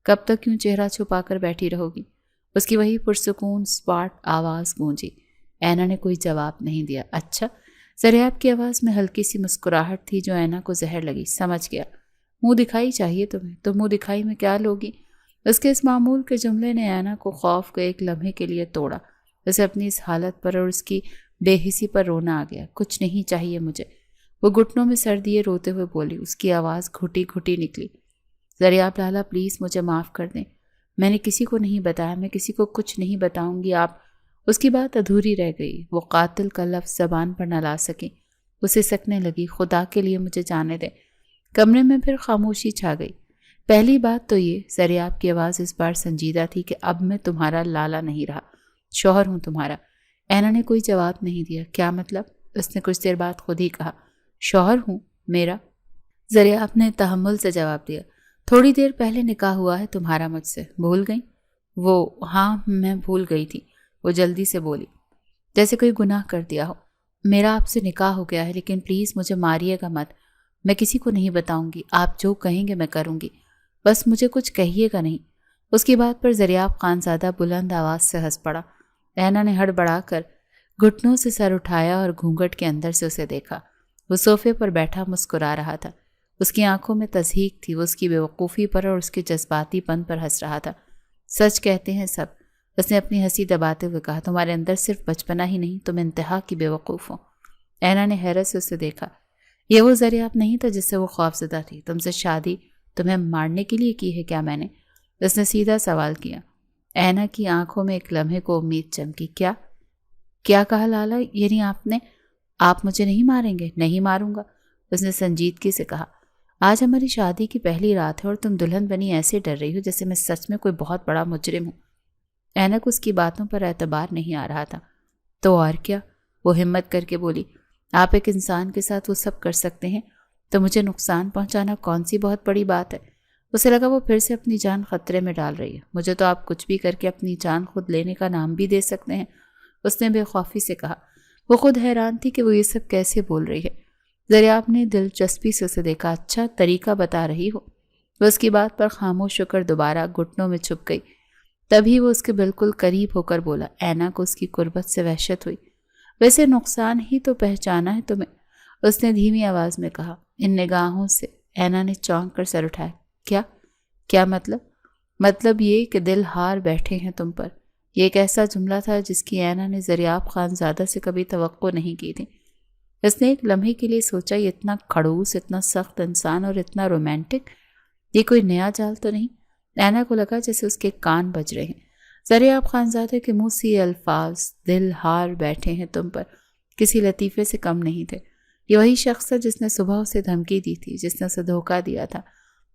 کب تک کیوں چہرہ چھپا کر بیٹھی رہو گی؟ اس کی وہی پرسکون سپاٹ آواز گونجی۔ اینا نے کوئی جواب نہیں دیا۔ اچھا؟ زریاب کی آواز میں ہلکی سی مسکراہٹ تھی جو اینا کو زہر لگی۔ سمجھ گیا۔ منہ دکھائی چاہیے تمہیں، تو منہ دکھائی میں کیا لوگی؟ اس کے اس معمول کے جملے نے اینا کو خوف کے ایک لمحے کے لیے توڑا۔ اسے اپنی اس حالت پر اور اس کی بے حسی پر رونا آ گیا۔ کچھ نہیں چاہیے مجھے، وہ گھٹنوں میں سر دیے روتے ہوئے بولی۔ اس کی آواز گھٹی گھٹی نکلی۔ زریاب لالا پلیز مجھے معاف کر دیں، میں نے کسی کو نہیں بتایا، میں کسی کو کچھ نہیں بتاؤں گی۔ آپ اس کی بات ادھوری رہ گئی۔ وہ قاتل کا لفظ زبان پر نہ لا سکی۔ اسے سکنے لگی۔ خدا کے لیے مجھے جانے دیں۔ کمرے میں پھر خاموشی چھا گئی۔ پہلی بات تو یہ، زریاب کی آواز اس بار سنجیدہ تھی، کہ اب میں تمہارا لالا نہیں رہا، شوہر ہوں تمہارا۔ اینا نے کوئی جواب نہیں دیا۔ کیا مطلب؟ اس نے کچھ دیر بعد خود ہی کہا۔ شوہر ہوں میرا؟ زریاب نے تحمل سے جواب دیا۔ تھوڑی دیر پہلے نکاح ہوا ہے تمہارا مجھ سے، بھول گئی؟ وہ ہاں میں بھول گئی تھی، وہ جلدی سے بولی، جیسے کوئی گناہ کر دیا ہو۔ میرا آپ سے نکاح ہو گیا ہے، لیکن پلیز مجھے ماریے گا مت، میں کسی کو نہیں بتاؤں گی، آپ جو کہیں گے میں کروں گی، بس مجھے کچھ کہیے گا نہیں۔ اس کی بات پر زریاب خانزادہ بلند آواز سے ہنس پڑا۔ اینا نے ہڑبڑا کر گھٹنوں سے سر اٹھایا اور گھونگھٹ کے اندر سے اسے دیکھا۔ وہ صوفے پر بیٹھا مسکرا رہا تھا۔ اس کی آنکھوں میں تضحیک تھی۔ وہ اس کی بے وقوفی پر اور اس کے جذباتی پن پر ہنس رہا تھا۔ سچ کہتے ہیں سب، اس نے اپنی ہنسی دباتے ہوئے کہا۔ تمہارے اندر صرف بچپنا ہی نہیں، تم انتہا کی بے وقوف ہو۔ اینا نے حیرت سے اسے دیکھا۔ یہ وہ زریاب نہیں تھا جس سے وہ خوفزدہ تھی۔ تم سے شادی تمہیں مارنے کے لیے کی ہے کیا میں نے؟ اس نے سیدھا سوال کیا۔ اینا کی آنکھوں میں ایک لمحے کو امید چمکی۔ کیا کہا لالا؟ یعنی آپ مجھے نہیں ماریں گے؟ نہیں ماروں گا، اس نے سنجیدگی سے کہا۔ آج ہماری شادی کی پہلی رات ہے اور تم دلہن بنی ایسے ڈر رہی ہو جیسے میں سچ میں کوئی بہت بڑا مجرم ہوں۔ اینا کو اس کی باتوں پر اعتبار نہیں آ رہا تھا۔ تو اور کیا؟ وہ ہمت کر کے بولی۔ آپ ایک انسان کے ساتھ وہ سب کر سکتے ہیں، تو مجھے نقصان پہنچانا کون سی بہت بڑی بات ہے؟ اسے لگا وہ پھر سے اپنی جان خطرے میں ڈال رہی ہے۔ مجھے تو آپ کچھ بھی کر کے اپنی جان خود لینے کا نام بھی دے سکتے ہیں، اس نے بے خوفی سے کہا۔ وہ خود حیران تھی کہ وہ یہ سب کیسے بول رہی ہے۔ زریاب نے دلچسپی سے اسے دیکھا۔ اچھا طریقہ بتا رہی ہو؟ وہ اس کی بات پر خاموش ہو کر دوبارہ گھٹنوں میں چھپ گئی۔ تبھی وہ اس کے بالکل قریب ہو کر بولا۔ اینا کو اس کی قربت سے وحشت ہوئی۔ ویسے نقصان ہی تو پہچانا ہے تمہیں، اس نے دھیمی آواز میں کہا۔ ان نگاہوں سے اینا نے چونک کر سر اٹھایا۔ کیا مطلب؟ مطلب یہ کہ دل ہار بیٹھے ہیں تم پر۔ یہ ایک ایسا جملہ تھا جس کی اینا نے زریاب خانزادہ سے کبھی توقع نہیں کی تھی۔ اس نے ایک لمحے کے لیے سوچا، یہ اتنا کھڑوس، اتنا سخت انسان اور اتنا رومانٹک، یہ کوئی نیا جال تو نہیں؟ اینا کو لگا جیسے اس کے کان بج رہے ہیں۔ زریاب خانزادہ کے منہ سے یہ الفاظ، دل ہار بیٹھے ہیں تم پر، کسی لطیفے سے کم نہیں تھے۔ یہ وہی شخص ہے جس نے صبح اسے دھمکی دی تھی، جس نے اسے دھوکہ دیا تھا،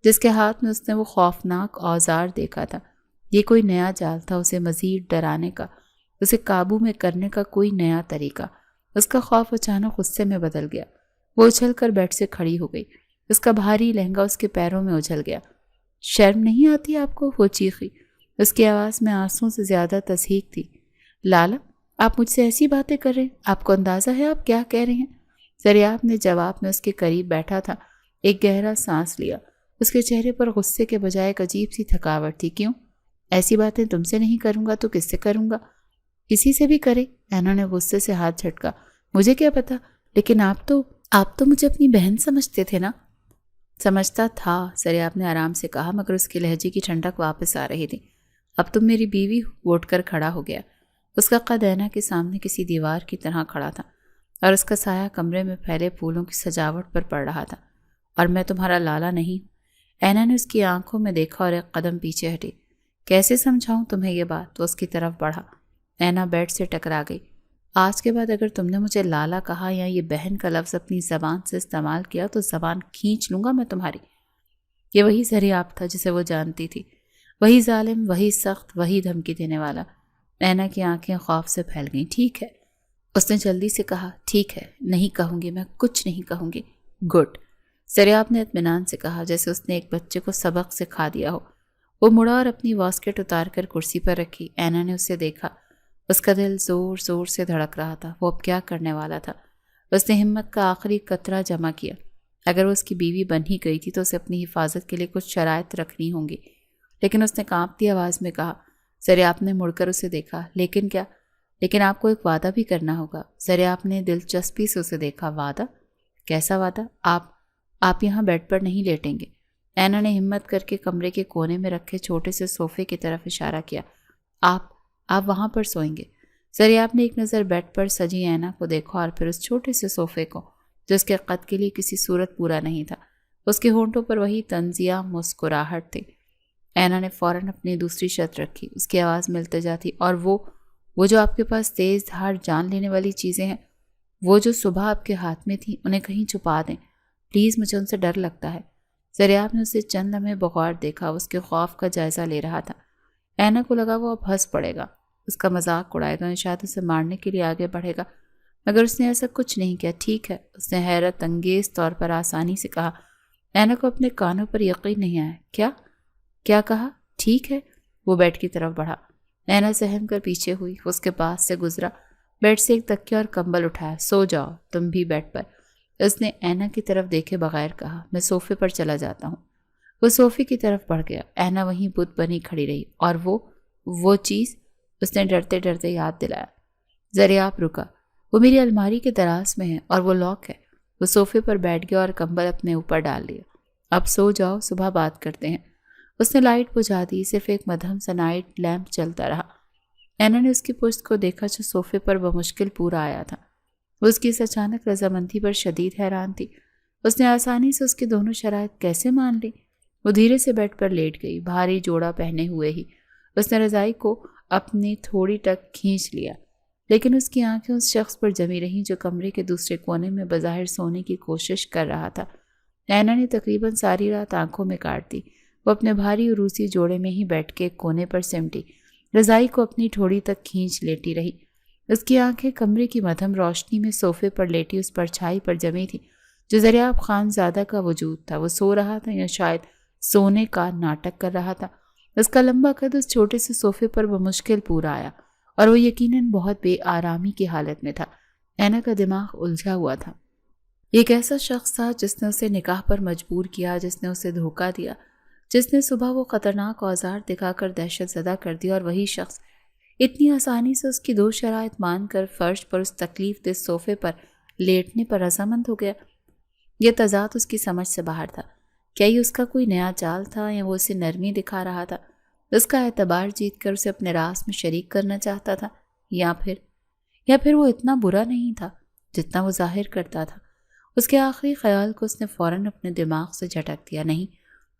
جس کے ہاتھ میں اس نے وہ خوفناک اوزار دیکھا تھا۔ یہ کوئی نیا جال تھا، اسے مزید ڈرانے کا، اسے قابو میں کرنے کا کوئی نیا طریقہ۔ اس کا خوف اچانک غصے میں بدل گیا۔ وہ اچھل کر بیڈ سے کھڑی ہو گئی۔ اس کا بھاری لہنگا اس کے پیروں میں اچھل گیا۔ شرم نہیں آتی آپ کو؟ وہ چیخی۔ اس کی آواز میں آنسوں سے زیادہ تضحیک تھی۔ لالا آپ مجھ سے ایسی باتیں کر رہے ہیں، آپ کو اندازہ ہے آپ کیا کہہ رہے ہیں؟ زریاب نے جواب میں اس کے قریب بیٹھا تھا ایک گہرا سانس لیا۔ اس کے چہرے پر غصے کے بجائے ایک عجیب سی تھکاوٹ تھی۔ کیوں؟ ایسی باتیں تم سے نہیں کروں گا تو کس سے کروں گا؟ کسی سے بھی کرے، اینا نے غصے سے ہاتھ جھٹکا۔ مجھے کیا پتا، لیکن آپ تو مجھے اپنی بہن سمجھتے تھے نا؟ سمجھتا تھا، زریاب نے آرام سے کہا، مگر اس کے لہجے کی ٹھنڈک واپس آ رہی تھی۔ اب تم میری بیوی ہو، وہ اٹھ کر کھڑا ہو گیا۔ اس کا قد اینا کے سامنے کسی دیوار کی طرح کھڑا تھا اور اس کا سایہ کمرے میں پھیلے پھولوں کی سجاوٹ پر پڑ رہا تھا۔ اور میں تمہارا لالا نہیں ہوں؟ اینا نے اس کی آنکھوں میں دیکھا اور ایک قدم پیچھے ہٹی۔ کیسے سمجھاؤں تمہیں یہ بات؟ وہ اس کی طرف بڑھا۔ اینا بیڈ سے ٹکرا گئی۔ آج کے بعد اگر تم نے مجھے لالا کہا یا یہ بہن کا لفظ اپنی زبان سے استعمال کیا تو زبان کھینچ لوں گا میں تمہاری۔ یہ وہی زریاب تھا جسے وہ جانتی تھی، وہی ظالم، وہی سخت، وہی دھمکی دینے والا۔ اینا کی آنکھیں خوف سے پھیل گئیں۔ ٹھیک ہے، اس نے جلدی سے کہا۔ ٹھیک ہے، نہیں کہوں گی، میں کچھ نہیں کہوں گی۔ گڈ، زریاب نے اطمینان سے کہا، جیسے اس نے ایک بچے کو سبق سکھا دیا ہو۔ وہ مڑا اور اپنی واسکٹ اتار کر کرسی پر رکھی۔ اینا نے اسے دیکھا، اس کا دل زور زور سے دھڑک رہا تھا۔ وہ اب کیا کرنے والا تھا؟ اس نے ہمت کا آخری قطرہ جمع کیا۔ اگر وہ اس کی بیوی بن ہی گئی تھی تو اسے اپنی حفاظت کے لیے کچھ شرائط رکھنی ہوں گی۔ لیکن اس نے کانپتی آواز میں کہا۔ زریاب نے مڑ کر اسے دیکھا۔ لیکن کیا؟ لیکن آپ کو ایک وعدہ بھی کرنا ہوگا۔ زریاب نے دلچسپی سے اسے دیکھا۔ وعدہ؟ کیسا وعدہ؟ آپ یہاں بیڈ پر نہیں لیٹیں گے۔ اینا نے ہمت کر کے کمرے کے کونے میں رکھے چھوٹے سے صوفے کی طرف اشارہ کیا۔ آپ وہاں پر سوئیں گے۔ زریاب نے ایک نظر بیڈ پر سجی اینا کو دیکھا اور پھر اس چھوٹے سے صوفے کو جو اس کے قد کے لیے کسی صورت پورا نہیں تھا۔ اس کے ہونٹوں پر وہی طنزیہ مسکراہٹ تھی۔ اینا نے فوراً اپنی دوسری شرط رکھی۔ اس کی آواز میں التجا تھی۔ اور وہ جو آپ کے پاس تیز دھار جان لینے والی چیزیں ہیں، وہ جو صبح آپ کے ہاتھ میں تھیں، انہیں کہیں چھپا دیں پلیز، مجھے ان سے ڈر لگتا ہے۔ زریاب نے اسے چند لمحے بغور دیکھا۔ اس کے خوف کا جائزہ لے رہا تھا۔ اینا کو لگا وہ اب ہنس پڑے گا، اس کا مذاق اڑائے گا، شاید اسے مارنے کے لیے آگے بڑھے گا، مگر اس نے ایسا کچھ نہیں کیا۔ ٹھیک ہے، اس نے حیرت انگیز طور پر آسانی سے کہا۔ اینا کو اپنے کانوں پر یقین نہیں آیا۔ کیا کہا؟ ٹھیک ہے۔ وہ بیڈ کی طرف بڑھا۔ اینا سہم کر پیچھے ہوئی، اس کے پاس سے گزرا، بیڈ سے ایک تکیہ اور کمبل اٹھایا۔ سو جاؤ تم بھی بیڈ پر، اس نے اینا کی طرف دیکھے بغیر کہا۔ میں صوفے پر چلا جاتا ہوں۔ وہ صوفے کی طرف بڑھ گیا۔ اینا وہیں بت بنی کھڑی رہی۔ اور وہ چیز، اس نے ڈرتے ڈرتے یاد دلایا۔ زریاب رکا۔ وہ میری الماری کے دراز میں ہے اور وہ لاک ہے۔ وہ صوفے پر بیٹھ گیا اور کمبل اپنے اوپر ڈال لیا۔ اب سو جاؤ، صبح بات کرتے ہیں۔ اس نے لائٹ بجھا دی، صرف ایک مدھم سا نائٹ لیمپ چلتا رہا۔ اینا نے اس کی پشت کو دیکھا جو صوفے پر بمشکل پورا آیا تھا۔ وہ اس کی اس اچانک رضامندی پر شدید حیران تھی۔ اس نے آسانی سے اس کی دونوں شرائط کیسے مان لی؟ وہ دھیرے سے بیڈ پر لیٹ گئی، بھاری جوڑا پہنے ہوئے ہی۔ اس نے رضائی کو اپنی تھوڑی تک کھینچ لیا، لیکن اس کی آنکھیں اس شخص پر جمی رہیں جو کمرے کے دوسرے کونے میں بظاہر سونے کی کوشش کر رہا تھا۔ اینا نے تقریباً ساری رات آنکھوں میں کاٹ دی۔ وہ اپنے بھاری عروسی جوڑے میں ہی بیٹھ کے ایک کونے پر سمٹی، رضائی کو اپنی تھوڑی تک کھینچ لیٹی رہی۔ اس کی آنکھیں کمرے کی مدھم روشنی میں صوفے پر لیٹی اس پرچھائی پر جمی تھی جو زریاب خان زادہ کا وجود تھا۔ وہ سو رہا تھا یا شاید سونے کا ناٹک کر رہا تھا۔ اس کا لمبا قد اس چھوٹے سے صوفے پر بمشکل پورا آیا اور وہ یقیناً بہت بے آرامی کی حالت میں تھا۔ اینا کا دماغ الجھا ہوا تھا۔ یہ ایک ایسا شخص تھا جس نے اسے نکاح پر مجبور کیا، جس نے اسے دھوکہ دیا، جس نے صبح وہ خطرناک اوزار دکھا کر دہشت زدہ کر دیا، اور وہی شخص اتنی آسانی سے اس کی دو شرائط مان کر فرش پر اس تکلیف دہ صوفے پر لیٹنے پر رضامند ہو گیا۔ یہ تضاد اس کی سمجھ سے باہر تھا۔ کیا یہ اس کا کوئی نیا چال تھا یا وہ اسے نرمی دکھا رہا تھا، اس کا اعتبار جیت کر اسے اپنے راز میں شریک کرنا چاہتا تھا، یا پھر وہ اتنا برا نہیں تھا جتنا وہ ظاہر کرتا تھا؟ اس کے آخری خیال کو اس نے فوراً اپنے دماغ سے جھٹک دیا۔ نہیں،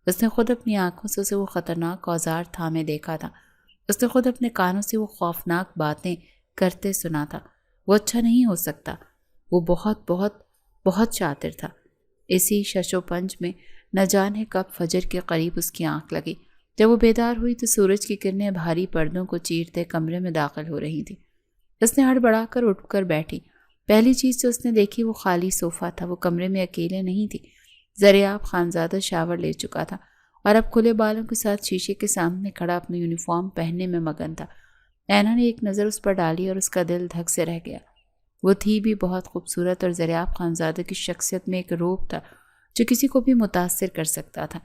اس نے خود اپنی آنکھوں سے اسے وہ خطرناک اوزار تھامے دیکھا تھا۔ اس نے خود اپنے کانوں سے وہ خوفناک باتیں کرتے سنا تھا۔ وہ اچھا نہیں ہو سکتا۔ وہ بہت بہت بہت شاطر تھا۔ اسی شش و پنج میں نہ جانے کب فجر کے قریب اس کی آنکھ لگی۔ جب وہ بیدار ہوئی تو سورج کی کرنیں بھاری پردوں کو چیرتے کمرے میں داخل ہو رہی تھیں۔ اس نے ہڑبڑا کر اٹھ کر بیٹھی۔ پہلی چیز جو اس نے دیکھی وہ خالی صوفہ تھا۔ وہ کمرے میں اکیلے نہیں تھی۔ زریاب خانزادہ شاور لے چکا تھا اور اب کھلے بالوں کے ساتھ شیشے کے سامنے کھڑا اپنی یونیفارم پہننے میں مگن تھا۔ اینا نے ایک نظر اس پر ڈالی اور اس کا دل دھک سے رہ گیا۔ وہ تھی بھی بہت خوبصورت اور زریاب خانزادہ کی شخصیت میں ایک روب تھا جو کسی کو بھی متاثر کر سکتا تھا،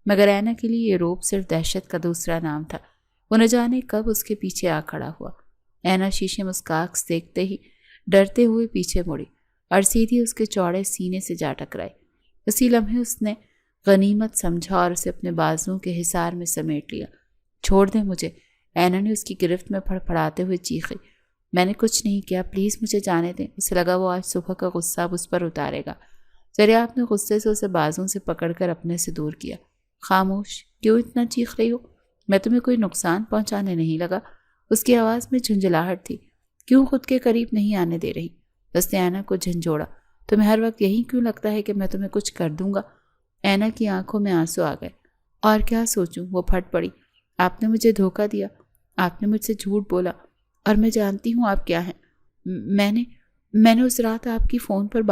مگر اینا کے لیے یہ روب صرف دہشت کا دوسرا نام تھا۔ وہ نہ جانے کب اس کے پیچھے آ کھڑا ہوا۔ اینا شیشے میں اس کا عکس دیکھتے ہی ڈرتے ہوئے پیچھے مڑی اور سیدھی اس کے چوڑے سینے سے جا ٹکرائی۔ اسی لمحے اس نے غنیمت سمجھا اور اسے اپنے بازوؤں کے حصار میں سمیٹ لیا۔ چھوڑ دیں مجھے، اینا نے اس کی گرفت میں پھڑپھڑاتے ہوئے چیخی۔ میں نے کچھ نہیں کیا، پلیز مجھے جانے دیں۔ اسے لگا وہ آج صبح کا غصہ اب اس پر اتارے گا۔ زریاب نے غصے سے اسے بازوؤں سے پکڑ کر اپنے سے دور کیا۔ خاموش، کیوں اتنا چیخ رہی ہو؟ میں تمہیں کوئی نقصان پہنچانے نہیں لگا۔ اس کی آواز میں جھنجھلاہٹ تھی۔ کیوں خود کے قریب نہیں آنے دے رہی؟ اس نے اینا کو جھنجھوڑا۔ تمہیں ہر وقت یہی کیوں لگتا ہے کہ میں تمہیں کچھ کر دوں گا؟ اینا کی آنکھوں میں آنسو آ گئے۔ اور کیا سوچوں؟ وہ پھٹ پڑی۔ آپ نے مجھے دھوکہ دیا، آپ نے مجھ سے جھوٹ بولا، اور میں جانتی ہوں آپ کیا ہیں۔ میں نے اس رات آپ کی فون پر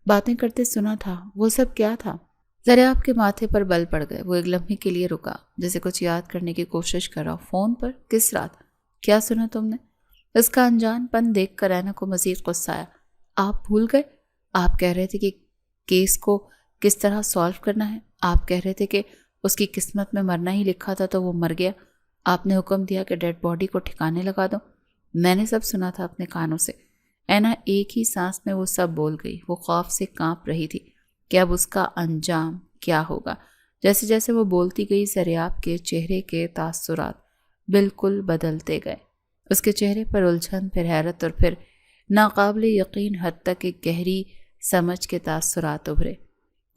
باتیں کرتے سنا تھا۔ وہ سب کیا تھا؟ ذرا آپ کے ماتھے پر بل پڑ گئے۔ وہ ایک لمحے کے لیے رکا، جیسے کچھ یاد کرنے کی کوشش کر رہا۔ فون پر کس رات؟ کیا سنا تم نے؟ اس کا انجان پن دیکھ کر اینا کو مزید غصہ آیا۔ آپ بھول گئے؟ آپ کہہ رہے تھے کہ کیس کو کس طرح سالو کرنا ہے۔ آپ کہہ رہے تھے کہ اس کی قسمت میں مرنا ہی لکھا تھا تو وہ مر گیا۔ آپ نے حکم دیا کہ ڈیڈ باڈی کو ٹھکانے لگا دو۔ میں نے سب سنا تھا اپنے کانوں سے۔ اینا ایک ہی سانس میں وہ سب بول گئی۔ وہ خوف سے کانپ رہی تھی کہ اب اس کا انجام کیا ہوگا۔ جیسے جیسے وہ بولتی گئی، سریاب کے چہرے کے تاثرات بالکل بدلتے گئے۔ اس کے چہرے پر الجھن، پھر حیرت، اور پھر ناقابل یقین حد تک ایک گہری سمجھ کے تاثرات ابھرے۔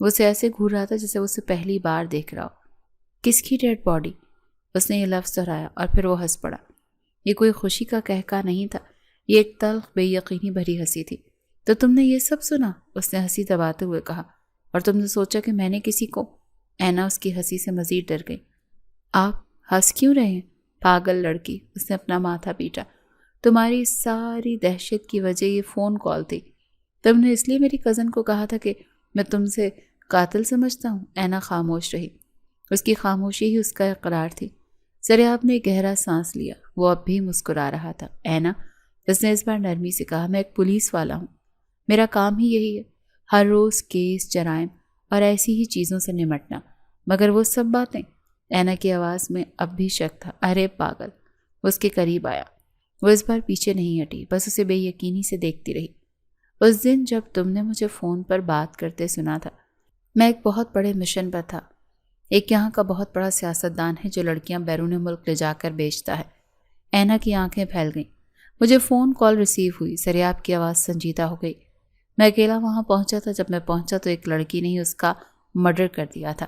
وہ اسے ایسے گھور رہا تھا جیسے وہ اسے پہلی بار دیکھ رہا ہو۔ کس کی ڈیڈ باڈی؟ اس نے یہ لفظ دہرایا، اور پھر وہ ہنس پڑا۔ یہ کوئی خوشی کا قہقہ نہیں تھا، یہ ایک تلخ بے یقینی بھری ہنسی تھی۔ تو تم نے یہ سب سنا؟ اس نے ہنسی دباتے ہوئے کہا۔ اور تم نے سوچا کہ میں نے کسی کو؟ اینا اس کی ہنسی سے مزید ڈر گئی۔ آپ ہنس کیوں رہے ہیں؟ پاگل لڑکی، اس نے اپنا ماتھا پیٹا۔ تمہاری ساری دہشت کی وجہ یہ فون کال تھی۔ تم نے اس لیے میری کزن کو کہا تھا کہ میں تم سے قاتل سمجھتا ہوں۔ اینا خاموش رہی۔ اس کی خاموشی ہی اس کا اقرار تھی۔ سریاب نے گہرا سانس لیا۔ وہ اب بھی مسکرا رہا تھا۔ اینا، اس نے اس بار نرمی سے کہا، میں ایک پولیس والا ہوں۔ میرا کام ہی یہی ہے، ہر روز کیس، جرائم اور ایسی ہی چیزوں سے نمٹنا۔ مگر وہ سب باتیں؟ اینا کی آواز میں اب بھی شک تھا۔ ارے پاگل! وہ اس کے قریب آیا۔ وہ اس بار پیچھے نہیں ہٹی، بس اسے بے یقینی سے دیکھتی رہی۔ اس دن جب تم نے مجھے فون پر بات کرتے سنا تھا، میں ایک بہت بڑے مشن پر تھا۔ ایک یہاں کا بہت بڑا سیاستدان ہے جو لڑکیاں بیرون ملک لے جا کر بیچتا ہے۔ اینا کی آنکھیں پھیل گئیں۔ مجھے فون کال ریسیو ہوئی۔ سریاب کی آواز سنجیدہ ہو گئی۔ میں اکیلا وہاں پہنچا تھا۔ جب میں پہنچا تو ایک لڑکی نے ہی اس کا مرڈر کر دیا تھا۔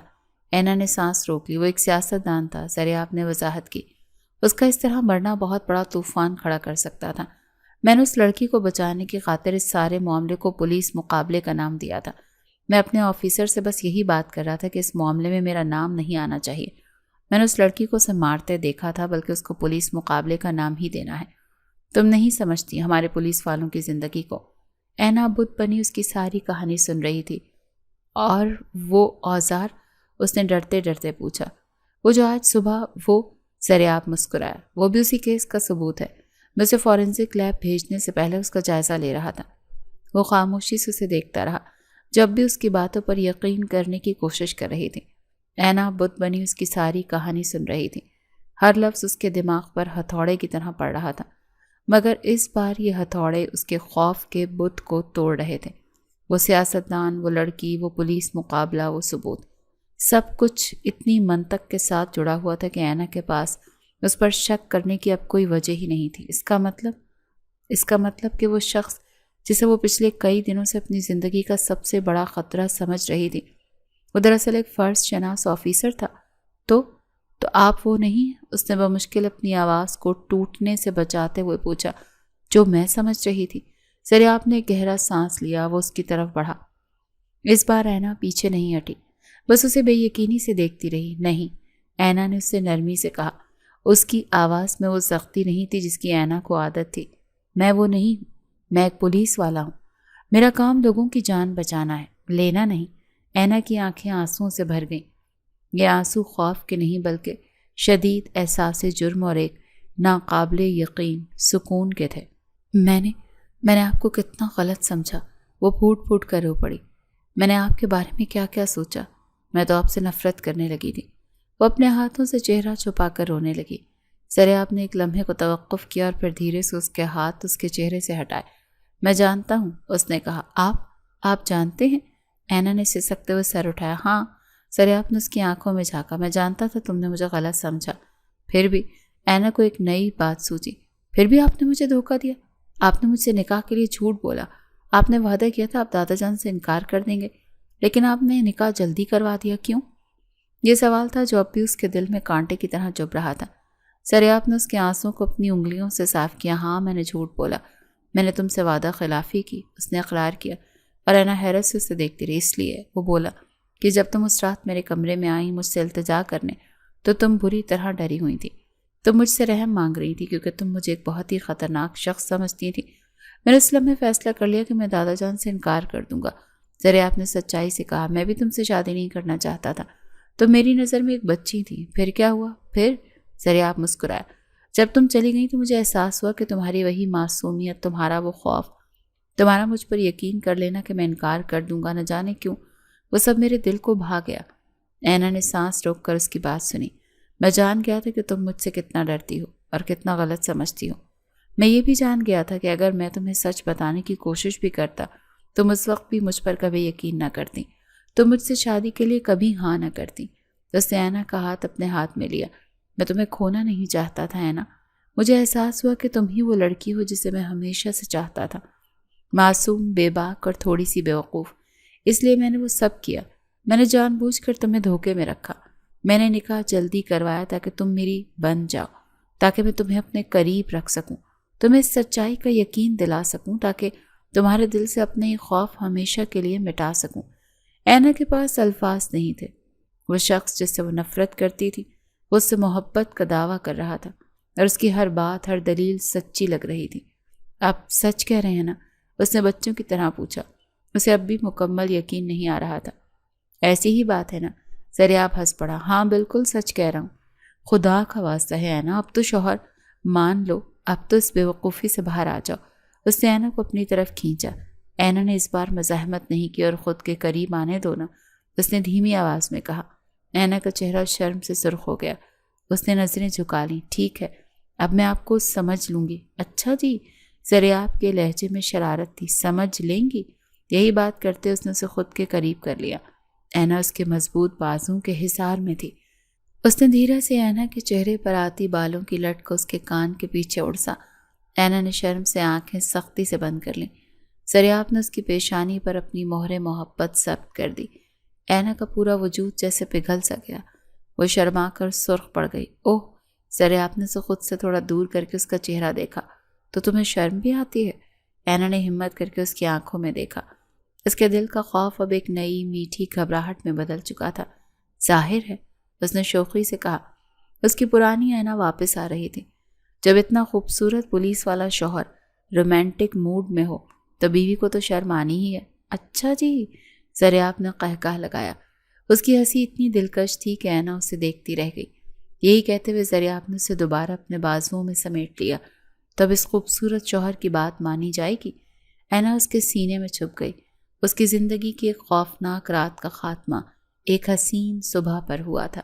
اینا نے سانس روک لی۔ وہ ایک سیاستدان تھا، سریاب نے وضاحت کی۔ اس کا اس طرح مرنا بہت بڑا طوفان کھڑا کر سکتا تھا۔ میں نے اس لڑکی کو بچانے کی خاطر اس سارے معاملے کو پولیس مقابلے کا نام دیا تھا۔ میں اپنے آفیسر سے بس یہی بات کر رہا تھا کہ اس معاملے میں میرا نام نہیں آنا چاہیے۔ میں نے اس لڑکی کو اسے مارتے دیکھا تھا، بلکہ اس کو پولیس مقابلے کا نام ہی دینا ہے۔ تم نہیں سمجھتی ہمارے پولیس والوں کی زندگی کو۔ اینا بت بنی اس کی ساری کہانی سن رہی تھی۔ اور وہ اوزار؟ اس نے ڈرتے ڈرتے پوچھا۔ وہ جو آج صبح وہ سریاب مسکرایا۔ وہ بھی اسی کیس کا ثبوت ہے۔ میں اسے فورینسک لیب بھیجنے سے پہلے اس کا جائزہ لے رہا تھا۔ وہ خاموشی سے اسے دیکھتا رہا، جب بھی اس کی باتوں پر یقین کرنے کی کوشش کر رہی تھی۔ اینا بت بنی اس کی ساری کہانی سن رہی تھی۔ ہر لفظ اس کے دماغ پر ہتھوڑے کی طرح پڑ رہا تھا، مگر اس بار یہ ہتھوڑے اس کے خوف کے بت کو توڑ رہے تھے۔ وہ سیاستدان، وہ لڑکی، وہ پولیس مقابلہ، وہ ثبوت، سب کچھ اتنی منطق کے ساتھ جڑا ہوا تھا کہ اینا کے پاس اس پر شک کرنے کی اب کوئی وجہ ہی نہیں تھی۔ اس کا مطلب کہ وہ شخص جسے وہ پچھلے کئی دنوں سے اپنی زندگی کا سب سے بڑا خطرہ سمجھ رہی تھی، وہ دراصل ایک فرض شناس آفیسر تھا۔ تو آپ وہ نہیں؟ اس نے بمشکل اپنی آواز کو ٹوٹنے سے بچاتے ہوئے پوچھا۔ جو میں سمجھ رہی تھی۔ سریاب نے گہرا سانس لیا۔ وہ اس کی طرف بڑھا۔ اس بار اینا پیچھے نہیں ہٹی، بس اسے بے یقینی سے دیکھتی رہی۔ نہیں، اینا نے اس سے نرمی سے کہا۔ اس کی آواز میں وہ سختی نہیں تھی جس کی اینا کو عادت تھی۔ میں وہ نہیں ہوں، میں ایک پولیس والا ہوں۔ میرا کام لوگوں کی جان بچانا ہے، لینا نہیں۔ اینا کی آنکھیں آنسوؤں سے بھر گئیں۔ یہ آنسو خوف کے نہیں بلکہ شدید احساس جرم اور ایک ناقابل یقین سکون کے تھے۔ میں نے آپ کو کتنا غلط سمجھا، وہ پھوٹ پھوٹ کر رو پڑی۔ میں نے آپ کے بارے میں کیا کیا سوچا، میں تو آپ سے نفرت کرنے لگی تھی۔ وہ اپنے ہاتھوں سے چہرہ چھپا کر رونے لگی۔ سریاب نے ایک لمحے کو توقف کیا اور پھر دھیرے سے اس کے ہاتھ اس کے چہرے سے ہٹائے۔ میں جانتا ہوں، اس نے کہا۔ آپ جانتے ہیں؟ اینا نے سسکتے ہوئے سر اٹھایا۔ ہاں، سریاب نے اس کی آنکھوں میں جھانکا۔ میں جانتا تھا تم نے مجھے غلط سمجھا۔ پھر بھی اینا کو ایک نئی بات سوچی۔ پھر بھی آپ نے مجھے دھوکہ دیا۔ آپ نے مجھ سے نکاح کے لیے جھوٹ بولا۔ آپ نے وعدہ کیا تھا آپ دادا جان سے انکار کر دیں گے، لیکن آپ نے نکاح جلدی کروا دیا۔ کیوں؟ یہ سوال تھا جو اب بھی اس کے دل میں کانٹے کی طرح چبھ رہا تھا۔ زریاب نے اس کے آنسوں کو اپنی انگلیوں سے صاف کیا۔ ہاں، میں نے جھوٹ بولا، میں نے تم سے وعدہ خلافی کی، اس نے اقرار کیا، اور اینا حیرت سے اسے دیکھتی رہی۔ اس لیے وہ بولا کہ جب تم اس رات میرے کمرے میں آئی مجھ سے التجا کرنے تو تم بری طرح ڈری ہوئی تھی۔ تم مجھ سے رحم مانگ رہی تھی کیونکہ تم مجھے ایک بہت ہی خطرناک شخص سمجھتی تھی۔ میں نے اس لمحے فیصلہ کر لیا کہ میں دادا جان سے انکار کر دوں گا۔ زریاب نے سچائی سے کہا، میں بھی تم سے شادی نہیں کرنا چاہتا تھا، تم میری نظر میں ایک بچی تھی۔ پھر کیا ہوا؟ پھر زریاب مسکرایا۔ جب تم چلی گئی تو مجھے احساس ہوا کہ تمہاری وہی معصومیت، تمہارا وہ خوف، تمہارا مجھ پر یقین کر لینا کہ میں انکار کر دوں گا، نہ جانے کیوں وہ سب میرے دل کو بھا گیا۔ اینا نے سانس روک کر اس کی بات سنی۔ میں جان گیا تھا کہ تم مجھ سے کتنا ڈرتی ہو اور کتنا غلط سمجھتی ہو۔ میں یہ بھی جان گیا تھا کہ اگر میں تمہیں سچ بتانے کی کوشش بھی کرتا تم اس وقت بھی مجھ پر کبھی یقین نہ کرتی، تم مجھ سے شادی کے لیے کبھی ہاں نہ کرتی۔ اس نے اینا کا ہاتھ اپنے ہاتھ میں لیا۔ میں تمہیں کھونا نہیں چاہتا تھا اینا، مجھے احساس ہوا کہ تم ہی وہ لڑکی ہو جسے میں ہمیشہ سے چاہتا تھا، معصوم، بے باک اور تھوڑی سی بیوقوف۔ اس لیے میں نے وہ سب کیا، میں نے جان بوجھ کر تمہیں دھوکے میں رکھا۔ میں نے نکاح جلدی کروایا تاکہ تم میری بن جاؤ، تاکہ میں تمہیں اپنے قریب رکھ سکوں، تمہیں اس سچائی کا یقین دلا سکوں، تاکہ تمہارے دل سے اپنے یہ خوف ہمیشہ کے لیے مٹا سکوں۔ اینا کے پاس الفاظ نہیں تھے۔ وہ شخص جس سے وہ نفرت کرتی تھی وہ اس سے محبت کا دعویٰ کر رہا تھا، اور اس کی ہر بات، ہر دلیل سچی لگ رہی تھی۔ آپ سچ کہہ رہے ہیں نا؟ اس نے بچوں کی طرح پوچھا۔ اسے اب بھی مکمل یقین نہیں آ رہا تھا۔ ایسی ہی بات ہے نا؟ زریاب ہنس پڑا۔ ہاں بالکل سچ کہہ رہا ہوں، خدا کا واسطہ ہے اینا، اب تو شوہر مان لو، اب تو اس بیوقوفی سے باہر آ جاؤ۔ اس نے اینا کو اپنی طرف کھینچا۔ اینا نے اس بار مزاحمت نہیں کی اور خود کے قریب آنے دو نا، اس نے دھیمی آواز میں کہا۔ اینا کا چہرہ شرم سے سرخ ہو گیا۔ اس نے نظریں جھکا لیں۔ ٹھیک ہے، اب میں آپ کو سمجھ لوں گی۔ اچھا جی؟ زریاب کے لہجے میں شرارت تھی۔ سمجھ لیں گی؟ یہی بات کرتے اس نے اسے خود کے قریب کر لیا۔ اینا اس کے مضبوط بازوں کے حصار میں تھی۔ اس نے دھیرے سے اینا کے چہرے پر آتی بالوں کی لٹ کو اس کے کان کے پیچھے اڑسا۔ اینا نے شرم سے آنکھیں سختی سے بند کر لیں۔ زریاب نے اس کی پیشانی پر اپنی مہر محبت ثبت کر دی۔ اینا کا پورا وجود جیسے پگھل سا گیا۔ وہ شرما کر سرخ پڑ گئی۔ اوہ! زریاب نے اسے خود سے تھوڑا دور کر کے اس کا چہرہ دیکھا۔ تو تمہیں شرم بھی آتی ہے؟ اینا نے ہمت کر کے اس کی آنکھوں میں دیکھا۔ اس کے دل کا خوف اب ایک نئی میٹھی گھبراہٹ میں بدل چکا تھا۔ ظاہر ہے، اس نے شوخی سے کہا۔ اس کی پرانی اینا واپس آ رہی تھی۔ جب اتنا خوبصورت پولیس والا شوہر رومانٹک موڈ میں ہو تو بیوی کو تو شرم آنی ہی ہے۔ اچھا جی؟ زریاب نے قہقہ لگایا۔ اس کی ہنسی اتنی دلکش تھی کہ اینا اسے دیکھتی رہ گئی۔ یہی کہتے ہوئے زریاب نے اسے دوبارہ اپنے بازوؤں میں سمیٹ لیا۔ تب اس خوبصورت شوہر کی بات مانی جائے گی؟ اینا اس کے سینے میں چھپ گئی۔ اس کی زندگی کی ایک خوفناک رات کا خاتمہ ایک حسین صبح پر ہوا تھا۔